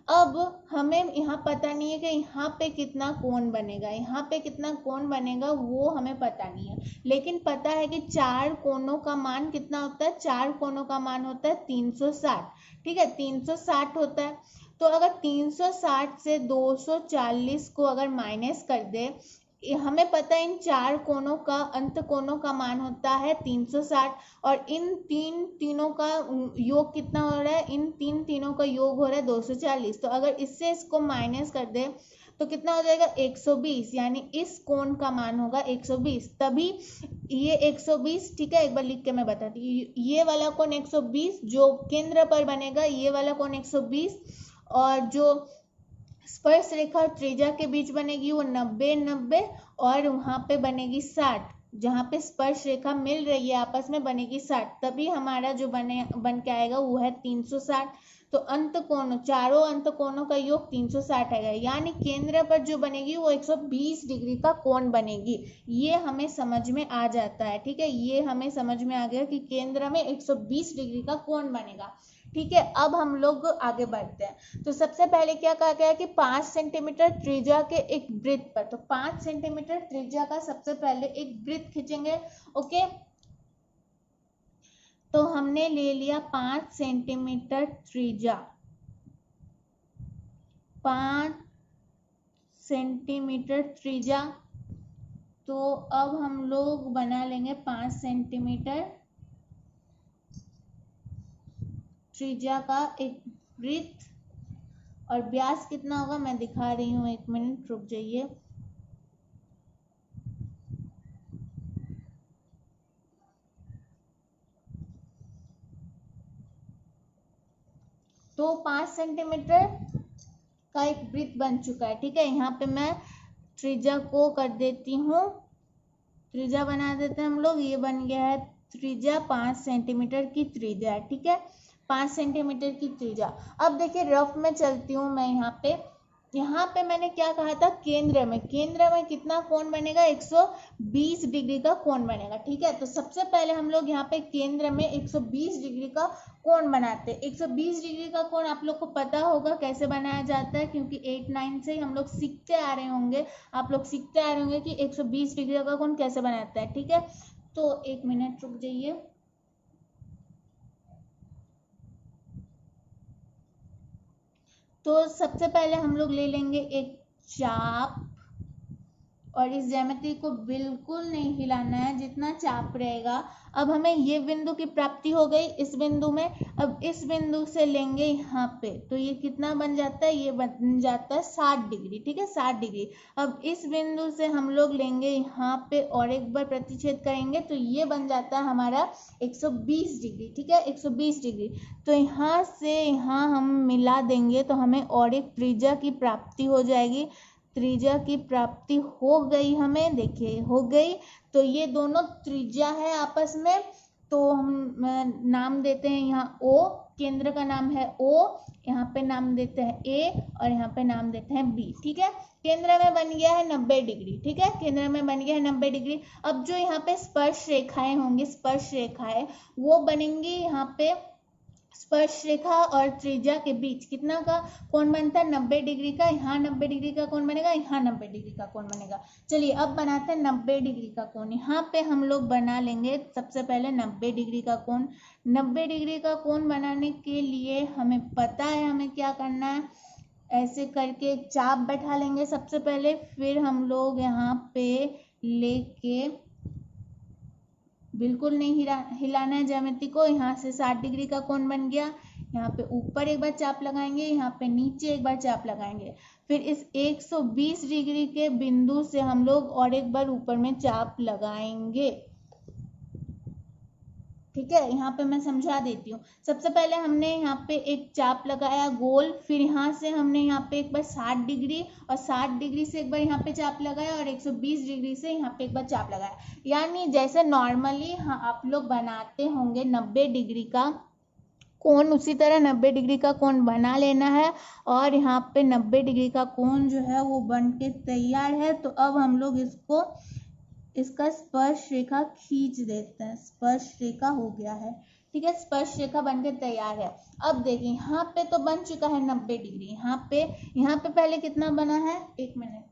अब हमें यहाँ पता नहीं है कि यहाँ पे कितना कोण बनेगा, यहाँ पे कितना कोण बनेगा वो हमें पता नहीं है, लेकिन पता है कि 4 कोणों का मान कितना होता है? 4 कोणों का मान होता है 360, ठीक है। 360 होता है। तो अगर 360 से 240 को अगर माइनस कर दे, हमें पता है इन 4 कोणों का अंत कोणों का मान होता है 360, और इन तीनों का योग कितना हो रहा है? इन तीनों का योग हो रहा है 240। तो अगर इससे इसको माइनस कर दे तो कितना हो जाएगा? 120, यानी इस कोण का मान होगा 120। तभी ये 120, ठीक है। एक बार लिख के मैं बताती हूँ। ये वाला कोण 120 जो केंद्र पर बनेगा, ये वाला कोण 120, और जो स्पर्श रेखा और त्रिज्या के बीच बनेगी वो 90 90, और वहां पे बनेगी 60, जहाँ पे स्पर्श रेखा मिल रही है आपस में बनेगी 60। तभी हमारा जो बन के आएगा वो है 360। तो अंत कोण, चारों अंत कोणों का योग 360 आएगा, यानी केंद्र पर जो बनेगी वो 120 डिग्री का कोण बनेगी। ये हमें समझ में आ जाता है, ठीक है। ये हमें समझ में आ गया कि केंद्र में 120 डिग्री का कोण बनेगा, ठीक है। अब हम लोग आगे बढ़ते हैं। तो सबसे पहले क्या कहा गया है कि 5 सेंटीमीटर त्रिज्या के एक वृत्त पर, तो 5 सेंटीमीटर त्रिज्या का सबसे पहले एक वृत्त खींचेंगे, ओके। तो हमने ले लिया 5 सेंटीमीटर त्रिज्या, 5 सेंटीमीटर त्रिज्या। तो अब हम लोग बना लेंगे 5 सेंटीमीटर त्रिज्या का एक वृत्त, और व्यास कितना होगा मैं दिखा रही हूँ, 1 मिनट रुक जाइए। तो 5 सेंटीमीटर का एक वृत्त बन चुका है, ठीक है। यहाँ पे मैं त्रिज्या को कर देती हूँ, त्रिज्या बना देते हैं हम लोग। ये बन गया है त्रिज्या, 5 सेंटीमीटर की त्रिज्या, ठीक है। 5 सेंटीमीटर की त्रिज्या। अब देखिए रफ में चलती हूँ मैं। यहाँ पे मैंने क्या कहा था? केंद्र में कितना कोण बनेगा? 120 डिग्री का कोण बनेगा, ठीक है। तो सबसे पहले हम लोग यहाँ पे केंद्र में 120 डिग्री का कोण बनाते हैं। 120 डिग्री का कोण आप लोग को पता होगा कैसे बनाया जाता है, क्योंकि 8-9 से हम लोग सीखते आ रहे होंगे, आप लोग सीखते आ रहे होंगे कि 120 डिग्री का कोण कैसे बनाता है, ठीक है। तो 1 मिनट रुक जाइए। तो सबसे पहले हम लोग ले लेंगे एक चाप, और इस ज्यामिति को बिल्कुल नहीं हिलाना है, जितना चाप रहेगा। अब हमें ये बिंदु की प्राप्ति हो गई इस बिंदु में। अब इस बिंदु से लेंगे यहाँ पे, तो ये कितना बन जाता है? ये बन जाता है 60 डिग्री, ठीक है, 60 डिग्री। अब इस बिंदु से हम लोग लेंगे यहाँ पे और एक बार प्रतिच्छेद करेंगे, तो ये बन जाता है हमारा 120 डिग्री, ठीक है, 120 डिग्री। तो यहाँ से यहाँ हम मिला देंगे तो हमें और एक त्रिज्या की प्राप्ति हो जाएगी। त्रिज्या की प्राप्ति हो गई हमें, देखिए हो गई। तो ये दोनों त्रिज्या है आपस में, तो हम नाम देते हैं यहाँ O, केंद्र का नाम है O, यहाँ पे नाम देते हैं A और यहाँ पे नाम देते हैं B। ठीक है, केंद्र में बन गया है 90 डिग्री। ठीक है, केंद्र में बन गया है 90 डिग्री। अब जो यहाँ पे स्पर्श रेखाएं होंगी, स्पर्श रेखाएं वो बनेंगी यहाँ पे स्पर्श रेखा और त्रिज्या के बीच कितना का कोण बनता है, 90 डिग्री का। यहाँ 90 डिग्री का कोण बनेगा, यहाँ 90 डिग्री का कोण बनेगा। चलिए अब बनाते हैं 90 डिग्री का कोण। यहाँ पे हम लोग बना लेंगे सबसे पहले 90 डिग्री का कोण। 90 डिग्री का कोण बनाने के लिए हमें पता है हमें क्या करना है। ऐसे करके एक चाप बैठा लेंगे सबसे पहले, फिर हम लोग यहाँ पे लेके बिल्कुल नहीं हिलाना है ज्यामिति को। यहाँ से 60 डिग्री का कोण बन गया। यहाँ पे ऊपर एक बार चाप लगाएंगे, यहाँ पे नीचे एक बार चाप लगाएंगे, फिर इस 120 डिग्री के बिंदु से हम लोग और एक बार ऊपर में चाप लगाएंगे। ठीक है, यहाँ पे मैं समझा देती हूँ। सबसे पहले हमने यहाँ पे एक चाप लगाया गोल, फिर यहाँ से हमने यहाँ पे एक बार 60 डिग्री और 60 डिग्री से एक बार यहाँ पे चाप लगाया और 120 डिग्री से यहाँ पे एक बार चाप लगाया। यानी जैसे नॉर्मली हाँ आप लोग बनाते होंगे 90 डिग्री का कोण, उसी तरह 90 डिग्री का कोण बना लेना है। और यहाँ पे 90 डिग्री का कोण जो है वो बन के तैयार है। तो अब हम लोग इसका स्पर्श रेखा खींच देते हैं। स्पर्श रेखा हो गया है। ठीक है, स्पर्श रेखा बनके तैयार है। अब देखिए यहाँ पे तो बन चुका है 90 डिग्री। यहाँ पे पहले कितना बना है, एक मिनट।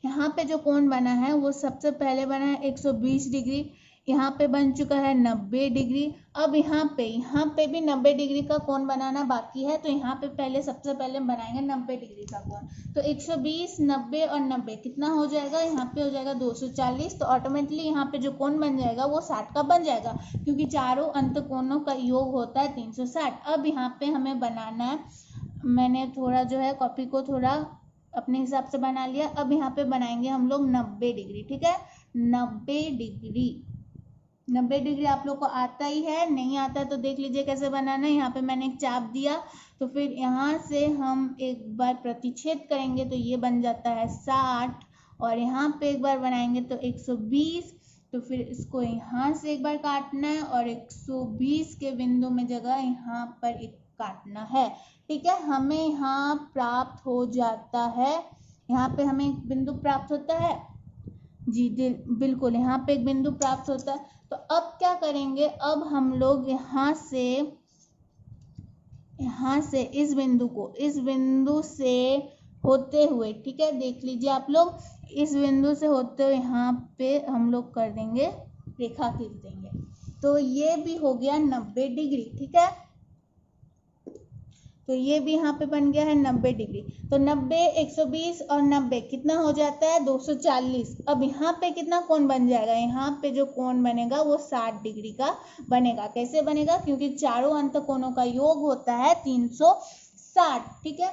यहाँ पे जो कोण बना है वो सबसे पहले बना है 120 डिग्री। यहाँ पे बन चुका है 90 डिग्री। अब यहाँ पे भी 90 डिग्री का कोण बनाना बाकी है। तो यहाँ पे पहले सबसे पहले बनाएंगे 90 डिग्री का कोण। तो 120, 90 और 90 कितना हो जाएगा, यहाँ पे हो जाएगा 240। तो ऑटोमेटिकली यहाँ पे जो कोण बन जाएगा वो 60 का बन जाएगा, क्योंकि चारों अंत कोणों का योग होता है 360। अब यहाँ पे हमें बनाना है, मैंने थोड़ा जो है कॉपी को थोड़ा अपने हिसाब से बना लिया। अब यहाँ पे बनाएंगे हम लोग 90 डिग्री। ठीक है, 90 डिग्री आप लोग को आता ही है, नहीं आता है तो देख लीजिए कैसे बनाना है। यहाँ पे मैंने एक चाप दिया, तो फिर यहाँ से हम एक बार प्रतिच्छेद करेंगे तो ये बन जाता है 60, और यहाँ पे एक बार बनाएंगे तो 120। तो फिर इसको यहाँ से एक बार काटना है और 120 के बिंदु में जगह यहाँ पर एक काटना है। ठीक है, हमें यहाँ प्राप्त हो जाता है, यहाँ पे हमें एक बिंदु प्राप्त होता है जी, बिल्कुल यहाँ पे एक बिंदु प्राप्त होता है। तो अब क्या करेंगे, अब हम लोग यहाँ से इस बिंदु से होते हुए, ठीक है देख लीजिए आप लोग, इस बिंदु से होते हुए यहाँ पे हम लोग कर देंगे, रेखा खींच देंगे। तो ये भी हो गया 90 डिग्री। ठीक है, तो ये भी यहाँ पे बन गया है 90 डिग्री। तो 90, 120 और 90 कितना हो जाता है, 240। अब यहाँ पे कितना कोण बन जाएगा, यहाँ पे जो कोण बनेगा वो 60 डिग्री का बनेगा। कैसे बनेगा, क्योंकि चारों अंत कोणों का योग होता है 360। ठीक है,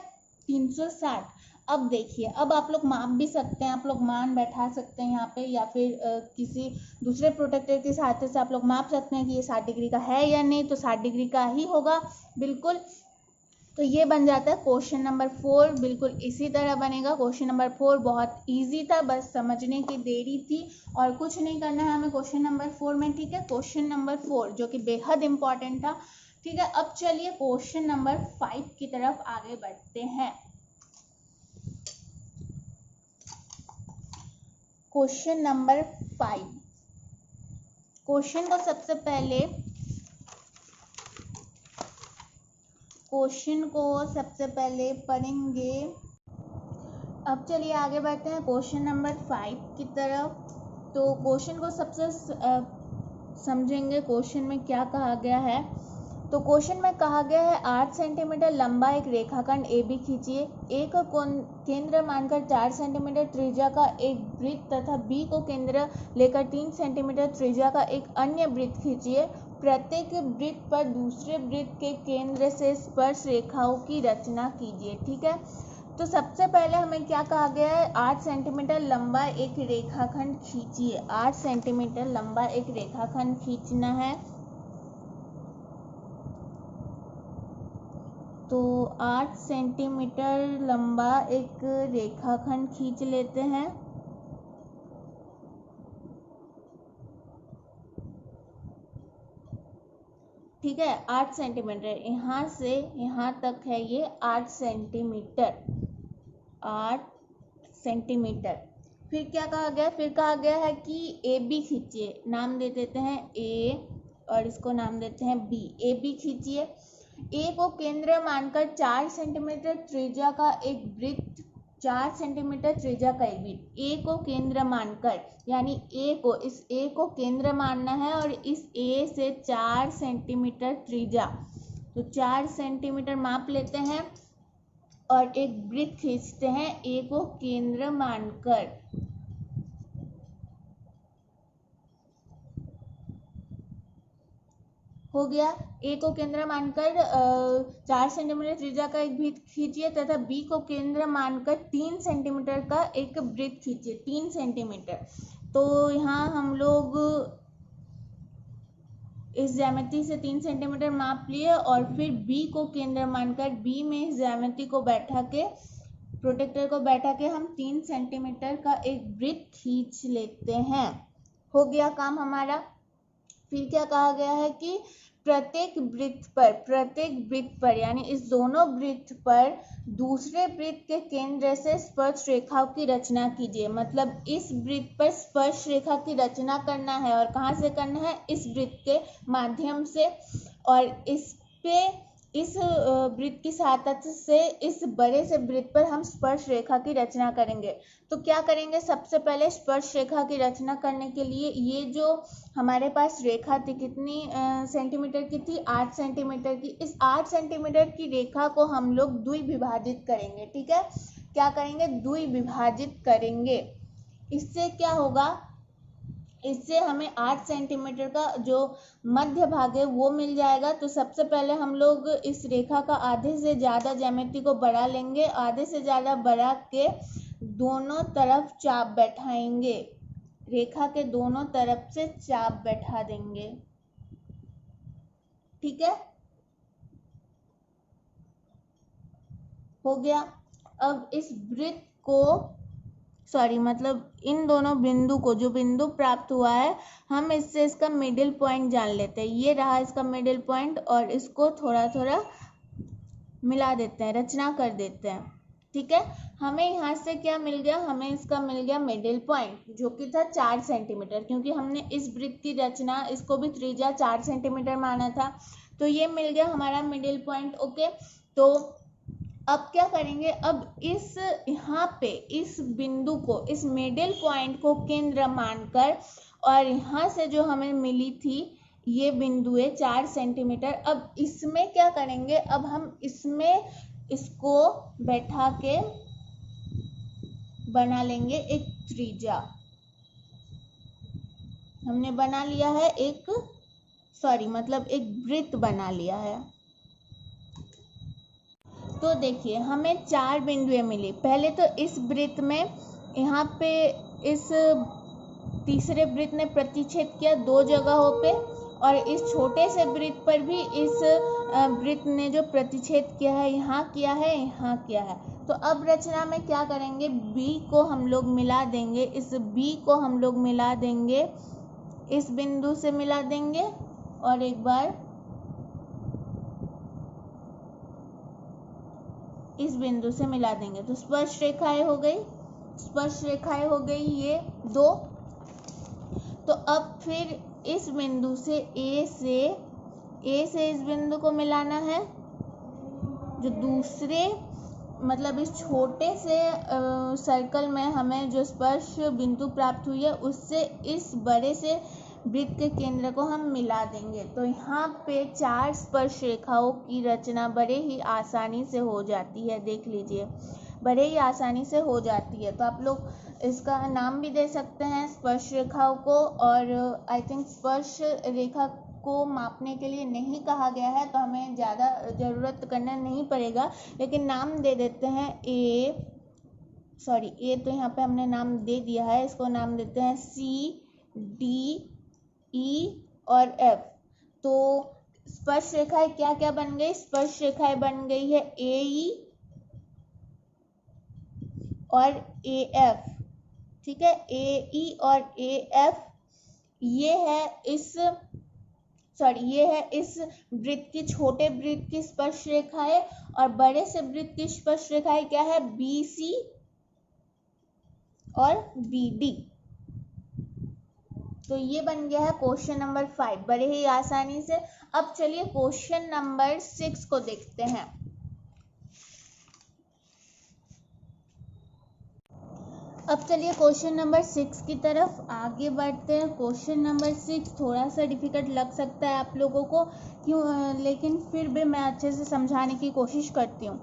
360। अब देखिए, अब आप लोग माप भी सकते हैं, आप लोग मान बैठा सकते हैं यहाँ पे, या फिर किसी दूसरे प्रोटेक्टर की सहायता से आप लोग माप सकते हैं कि ये 60 डिग्री का है या नहीं। तो 60 डिग्री का ही होगा बिल्कुल। तो ये बन जाता है क्वेश्चन नंबर 4। बिल्कुल इसी तरह बनेगा क्वेश्चन नंबर 4। बहुत इजी था, बस समझने की देरी थी और कुछ नहीं करना है हमें क्वेश्चन नंबर 4 में। ठीक है, क्वेश्चन नंबर 4 जो कि बेहद इंपॉर्टेंट था। ठीक है, अब चलिए क्वेश्चन नंबर 5 की तरफ आगे बढ़ते हैं। क्वेश्चन नंबर 5, क्वेश्चन को सबसे पहले पढ़ेंगे। अब चलिए आगे बढ़ते हैं क्वेश्चन नंबर 5 की तरफ। तो क्वेश्चन को सबसे समझेंगे, क्वेश्चन में क्या कहा गया है। तो क्वेश्चन में कहा गया है 8 सेंटीमीटर लंबा एक रेखाखंड AB खींचिए। A को केंद्र मानकर 4 सेंटीमीटर त्रिज्या का एक वृत्त तथा B को केंद्र लेकर 3 सेंटीमीटर त्रिज्या का एक अन्य वृत्त खींचिए। प्रत्येक वृत्त पर दूसरे वृत्त के केंद्र से स्पर्श रेखाओं की रचना कीजिए। ठीक है, तो सबसे पहले हमें क्या कहा गया है, 8 सेंटीमीटर लंबा एक रेखाखंड खींचिए। 8 सेंटीमीटर लंबा एक रेखाखंड खींचना है। तो 8 सेंटीमीटर लंबा एक रेखाखंड खींच लेते हैं। ठीक है, 8 सेंटीमीटर, यहाँ से यहाँ तक है ये 8 सेंटीमीटर, 8 सेंटीमीटर। फिर क्या कहा गया, फिर कहा गया है कि ए बी खींचिए, नाम दे देते हैं ए और इसको नाम देते हैं बी। A B खींचिए। ए को केंद्र मानकर 4 सेंटीमीटर त्रिज्या का एक वृत्त, 4 सेंटीमीटर त्रिज्या का एक वृत्त, ए को केंद्र मानकर, यानी ए को, इस ए को केंद्र मानना है और इस ए से 4 सेंटीमीटर त्रिज्या, तो 4 सेंटीमीटर माप लेते हैं और एक वृत्त खींचते हैं ए को केंद्र मानकर। हो गया, ए को केंद्र मानकर 4 सेंटीमीटर त्रिज्या का एक वृत्त खींचिए तथा बी को केंद्र मानकर 3 सेंटीमीटर का एक वृत्त खींचिए, 3 सेंटीमीटर। तो यहाँ हम लोग इस ज्यामिति से 3 सेंटीमीटर माप लिए और फिर बी को केंद्र मानकर बी में इस ज्यामिति को बैठा के, प्रोटेक्टर को बैठा के हम 3 सेंटीमीटर का एक वृत्त खींच लेते हैं। हो गया काम हमारा। फिर क्या कहा गया है कि प्रत्येक वृत्त पर यानी इस दोनों वृत्त पर दूसरे वृत्त के केंद्र से स्पर्श रेखाओं की रचना कीजिए। मतलब इस वृत्त पर स्पर्श रेखा की रचना करना है और कहाँ से करना है, इस वृत्त के माध्यम से, और इस वृत्त की सहायता से इस बड़े से वृत्त पर हम स्पर्श रेखा की रचना करेंगे। तो क्या करेंगे, सबसे पहले स्पर्श रेखा की रचना करने के लिए ये जो हमारे पास रेखा थी, कितनी सेंटीमीटर की थी, 8 सेंटीमीटर की, इस 8 सेंटीमीटर की रेखा को हम लोग द्विविभाजित करेंगे। ठीक है, क्या करेंगे, द्विविभाजित करेंगे। इससे क्या होगा, इससे हमें 8 सेंटीमीटर का जो मध्य भाग है वो मिल जाएगा। तो सबसे पहले हम लोग इस रेखा का आधे से ज़्यादा ज्यामिति को बढ़ा लेंगे, आधे से ज़्यादा बढ़ा के दोनों तरफ चाप बैठाएंगे, रेखा के दोनों तरफ से चाप बैठा देंगे। ठीक है, हो गया। अब इस वृत्त को इन दोनों बिंदु को, जो बिंदु प्राप्त हुआ है, हम इससे इसका मिडिल पॉइंट जान लेते हैं। ये रहा इसका मिडिल पॉइंट और इसको थोड़ा थोड़ा मिला देते हैं, रचना कर देते हैं। ठीक है, हमें यहाँ से क्या मिल गया, हमें इसका मिल गया मिडिल पॉइंट, जो कि था 4 सेंटीमीटर, क्योंकि हमने इस वृत्त की रचना, इसको भी त्रिज्या 4 सेंटीमीटर माना था। तो ये मिल गया हमारा मिडिल पॉइंट। ओके, तो अब क्या करेंगे, अब इस यहाँ पे इस बिंदु को, इस मिडिल पॉइंट को केंद्र मानकर, और यहाँ से जो हमें मिली थी ये बिंदु है 4 सेंटीमीटर, अब इसमें क्या करेंगे, अब हम इसमें इसको बैठा के बना लेंगे एक त्रिज्या। हमने बना लिया है एक वृत्त बना लिया है। तो देखिए, हमें 4 बिंदुएं मिली। पहले तो इस वृत्त में, यहाँ पे इस तीसरे वृत्त ने प्रतिच्छेद किया 2 जगहों पे, और इस छोटे से वृत्त पर भी इस वृत्त ने जो प्रतिच्छेद किया है, यहाँ किया है, यहाँ किया है। तो अब रचना में क्या करेंगे, B को हम लोग मिला देंगे, इस B को हम लोग मिला देंगे, इस बिंदु से मिला देंगे, और एक बार इस बिंदु से मिला देंगे। तो स्पर्श रेखाएं हो गई ये 2। तो अब फिर इस बिंदु से ए से इस बिंदु को मिलाना है, जो दूसरे इस छोटे से सर्कल में हमें जो स्पर्श बिंदु प्राप्त हुई है, उससे इस बड़े से वृत्त के केंद्र को हम मिला देंगे। तो यहाँ पे 4 स्पर्श रेखाओं की रचना बड़े ही आसानी से हो जाती है। देख लीजिए, बड़े ही आसानी से हो जाती है। तो आप लोग इसका नाम भी दे सकते हैं स्पर्श रेखाओं को, और आई थिंक स्पर्श रेखा को मापने के लिए नहीं कहा गया है, तो हमें ज़्यादा ज़रूरत करना नहीं पड़ेगा, लेकिन नाम दे देते हैं ए तो यहाँ पे हमने नाम दे दिया है, इसको नाम देते हैं C, D, E और F। तो स्पर्श रेखाएं क्या क्या बन गई, स्पर्श रेखाएं बन गई है AE और AF। ठीक है, AE और AF ये है इस सॉरी, ये है इस वृत्त की, छोटे वृत्त की स्पर्श रेखा है, और बड़े से वृत्त की स्पर्श रेखा है क्या है, BC और BD। तो ये बन गया है क्वेश्चन नंबर 5, बड़े ही आसानी से। अब चलिए क्वेश्चन नंबर 6 को देखते हैं। अब चलिए क्वेश्चन नंबर 6 की तरफ आगे बढ़ते हैं। क्वेश्चन नंबर 6 थोड़ा सा डिफिकल्ट लग सकता है आप लोगों को, क्यों, लेकिन फिर भी मैं अच्छे से समझाने की कोशिश करती हूँ।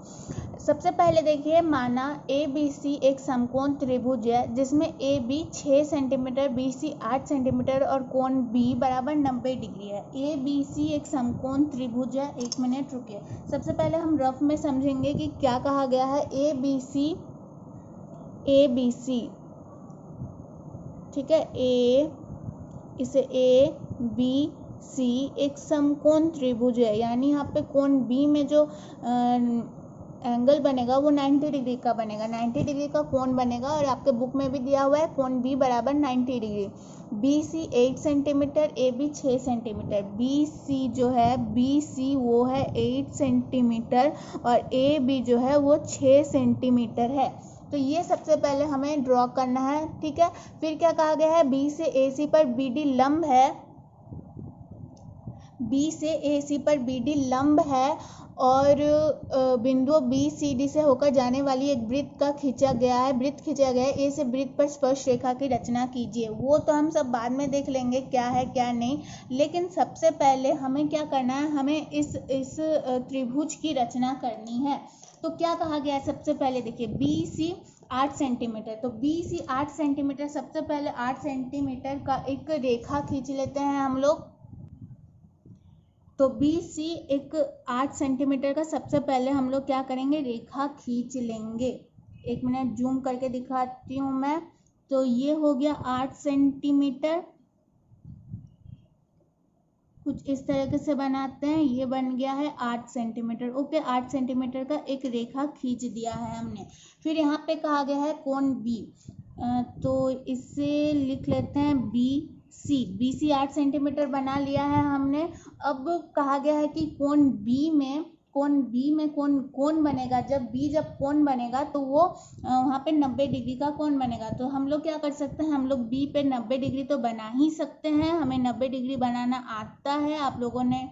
सबसे पहले देखिए, माना ABC एक समकोण त्रिभुज है जिसमें AB 6 सेंटीमीटर, BC 8 सेंटीमीटर और कोण B बराबर 90 डिग्री है। ABC एक समकोण त्रिभुज है। एक मिनट रुकिए, सबसे पहले हम रफ में समझेंगे कि क्या कहा गया है। ABC, ठीक है, इसे ABC एक समकोण त्रिभुज है, यानी यहाँ पे कोण B में जो एंगल बनेगा वो 90 डिग्री का बनेगा, 90 डिग्री का कोण बनेगा, और आपके बुक में भी दिया हुआ है कोण B बराबर 90 degree. BC 8 centimetre, AB 6 centimetre. BC जो है, BC वो है 8 सेंटीमीटर और AB जो है वो 6 सेंटीमीटर है। तो ये सबसे पहले हमें ड्रॉ करना है, ठीक है। फिर क्या कहा गया है, B से AC पर BD लंब है, B से AC पर BD लंब है, और बिंदु BCD से होकर जाने वाली एक वृत्त का खींचा गया है, वृत्त खींचा गया है। ए से वृत्त पर स्पर्श रेखा की रचना कीजिए। वो तो हम सब बाद में देख लेंगे क्या है क्या नहीं, लेकिन सबसे पहले हमें क्या करना है, हमें इस त्रिभुज की रचना करनी है। तो क्या कहा गया है, सबसे पहले देखिए BC 8 सेंटीमीटर, तो BC 8 सेंटीमीटर, सबसे पहले 8 सेंटीमीटर का एक रेखा खींच लेते हैं हम लोग। तो BC एक 8 सेंटीमीटर का सबसे पहले हम लोग क्या करेंगे, रेखा खींच लेंगे। एक मिनट जूम करके दिखाती हूँ मैं। तो ये हो गया 8 सेंटीमीटर, कुछ इस तरीके से बनाते हैं, ये बन गया है 8 सेंटीमीटर। ओके, 8 सेंटीमीटर का एक रेखा खींच दिया है हमने। फिर यहाँ पे कहा गया है कोण B, तो इसे लिख लेते हैं BC 8 सेंटीमीटर बना लिया है हमने। अब कहा गया है कि कोण B में कोण बनेगा, जब कोण बनेगा तो वो वहाँ पे 90 डिग्री का कोण बनेगा। तो हम लोग क्या कर सकते हैं, हम लोग B पे 90 डिग्री तो बना ही सकते हैं, हमें 90 डिग्री बनाना आता है। आप लोगों ने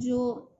जो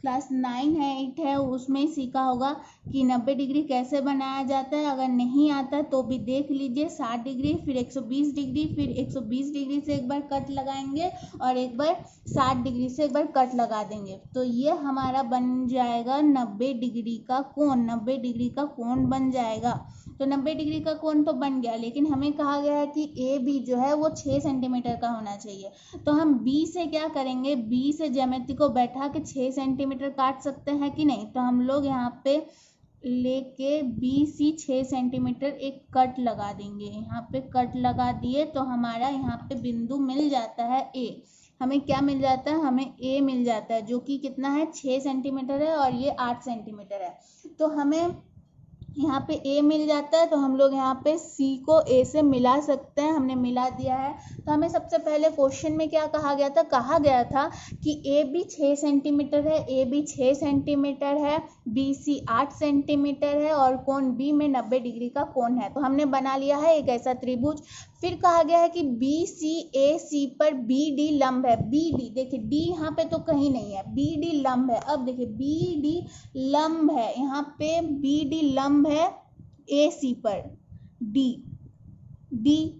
क्लास 9 है 8 है उसमें सीखा होगा कि 90 डिग्री कैसे बनाया जाता है। अगर नहीं आता तो भी देख लीजिए, 60 डिग्री, फिर 120 डिग्री, फिर 120 डिग्री से एक बार कट लगाएंगे और एक बार 60 डिग्री से एक बार कट लगा देंगे। तो ये हमारा बन जाएगा 90 डिग्री का कोण, 90 डिग्री का कोण बन जाएगा। तो 90 डिग्री का कोण तो बन गया, लेकिन हमें कहा गया है कि AB जो है वो 6 सेंटीमीटर का होना चाहिए। तो हम B से क्या करेंगे, B से ज्यामिति को बैठा के 6 सेंटीमीटर काट सकते हैं कि नहीं। तो हम लोग यहाँ पे लेके BC 6 सेंटीमीटर एक कट लगा देंगे। यहाँ पे कट लगा दिए तो हमारा यहाँ पे बिंदु मिल जाता है A। हमें क्या मिल जाता है, हमें A मिल जाता है, जो कि कितना है, 6 सेंटीमीटर है, और ये 8 सेंटीमीटर है। तो हमें यहाँ पे A मिल जाता है, तो हम लोग यहाँ पे C को A से मिला सकते हैं। हमने मिला दिया है। तो हमें सबसे पहले क्वेश्चन में क्या कहा गया था कि AB 6 सेंटीमीटर है, AB 6 सेंटीमीटर है, BC 8 सेंटीमीटर है और कोण B में 90 डिग्री का कोण है। तो हमने बना लिया है एक ऐसा त्रिभुज। फिर कहा गया है कि BC AC पर BD लंब है। BD देखिए, D यहाँ पे तो कहीं नहीं है, BD लंब है। अब देखिए BD लंब है, यहाँ पे BD लंब है AC पर D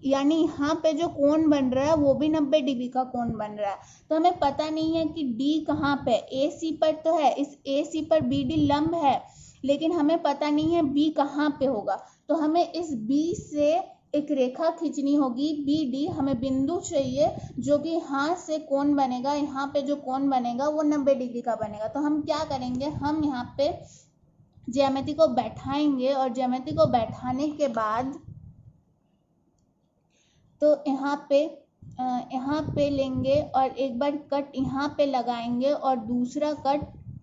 यानी यहाँ पे जो कोण बन रहा है वो भी 90 डिग्री का कोण बन रहा है। तो हमें पता नहीं है कि D कहाँ पे, AC पर तो है, इस AC पर BD लंब है, लेकिन हमें पता नहीं है B कहाँ पे होगा। तो हमें इस B से एक रेखा खींचनी होगी BD, हमें बिंदु चाहिए जो कि यहाँ से कोण बनेगा, यहाँ पे जो कोण बनेगा वो 90 डिग्री का बनेगा। तो हम क्या करेंगे, हम यहाँ पे ज्यामिति को बैठाएंगे, और ज्यामिति को बैठाने के बाद तो यहाँ पे लेंगे और एक बार कट यहाँ पे लगाएंगे और दूसरा कट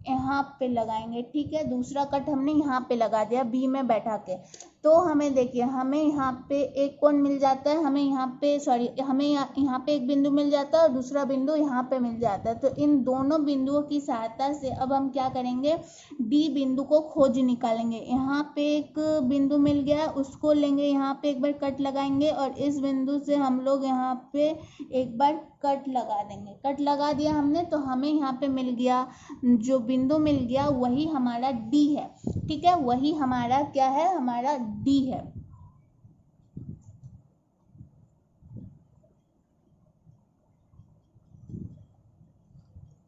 यहाँ पे लगाएंगे। ठीक है, दूसरा कट हमने यहाँ पे लगा दिया B में बैठा के। तो हमें देखिए, हमें यहाँ पे एक कोण मिल जाता है, हमें यहाँ पे हमें यहाँ पे एक बिंदु मिल जाता है और दूसरा बिंदु यहाँ पे मिल जाता है। तो इन दोनों बिंदुओं की सहायता से अब हम क्या करेंगे, डी बिंदु को खोज निकालेंगे। यहाँ पे एक बिंदु मिल गया, उसको लेंगे, यहाँ पे एक बार कट लगाएंगे और इस बिंदु से हम लोग यहाँ पे एक बार कट लगा देंगे। कट लगा दिया हमने, तो हमें यहाँ पे मिल गया, जो बिंदु मिल गया वही हमारा डी है। ठीक है, वही हमारा क्या है, हमारा डी है।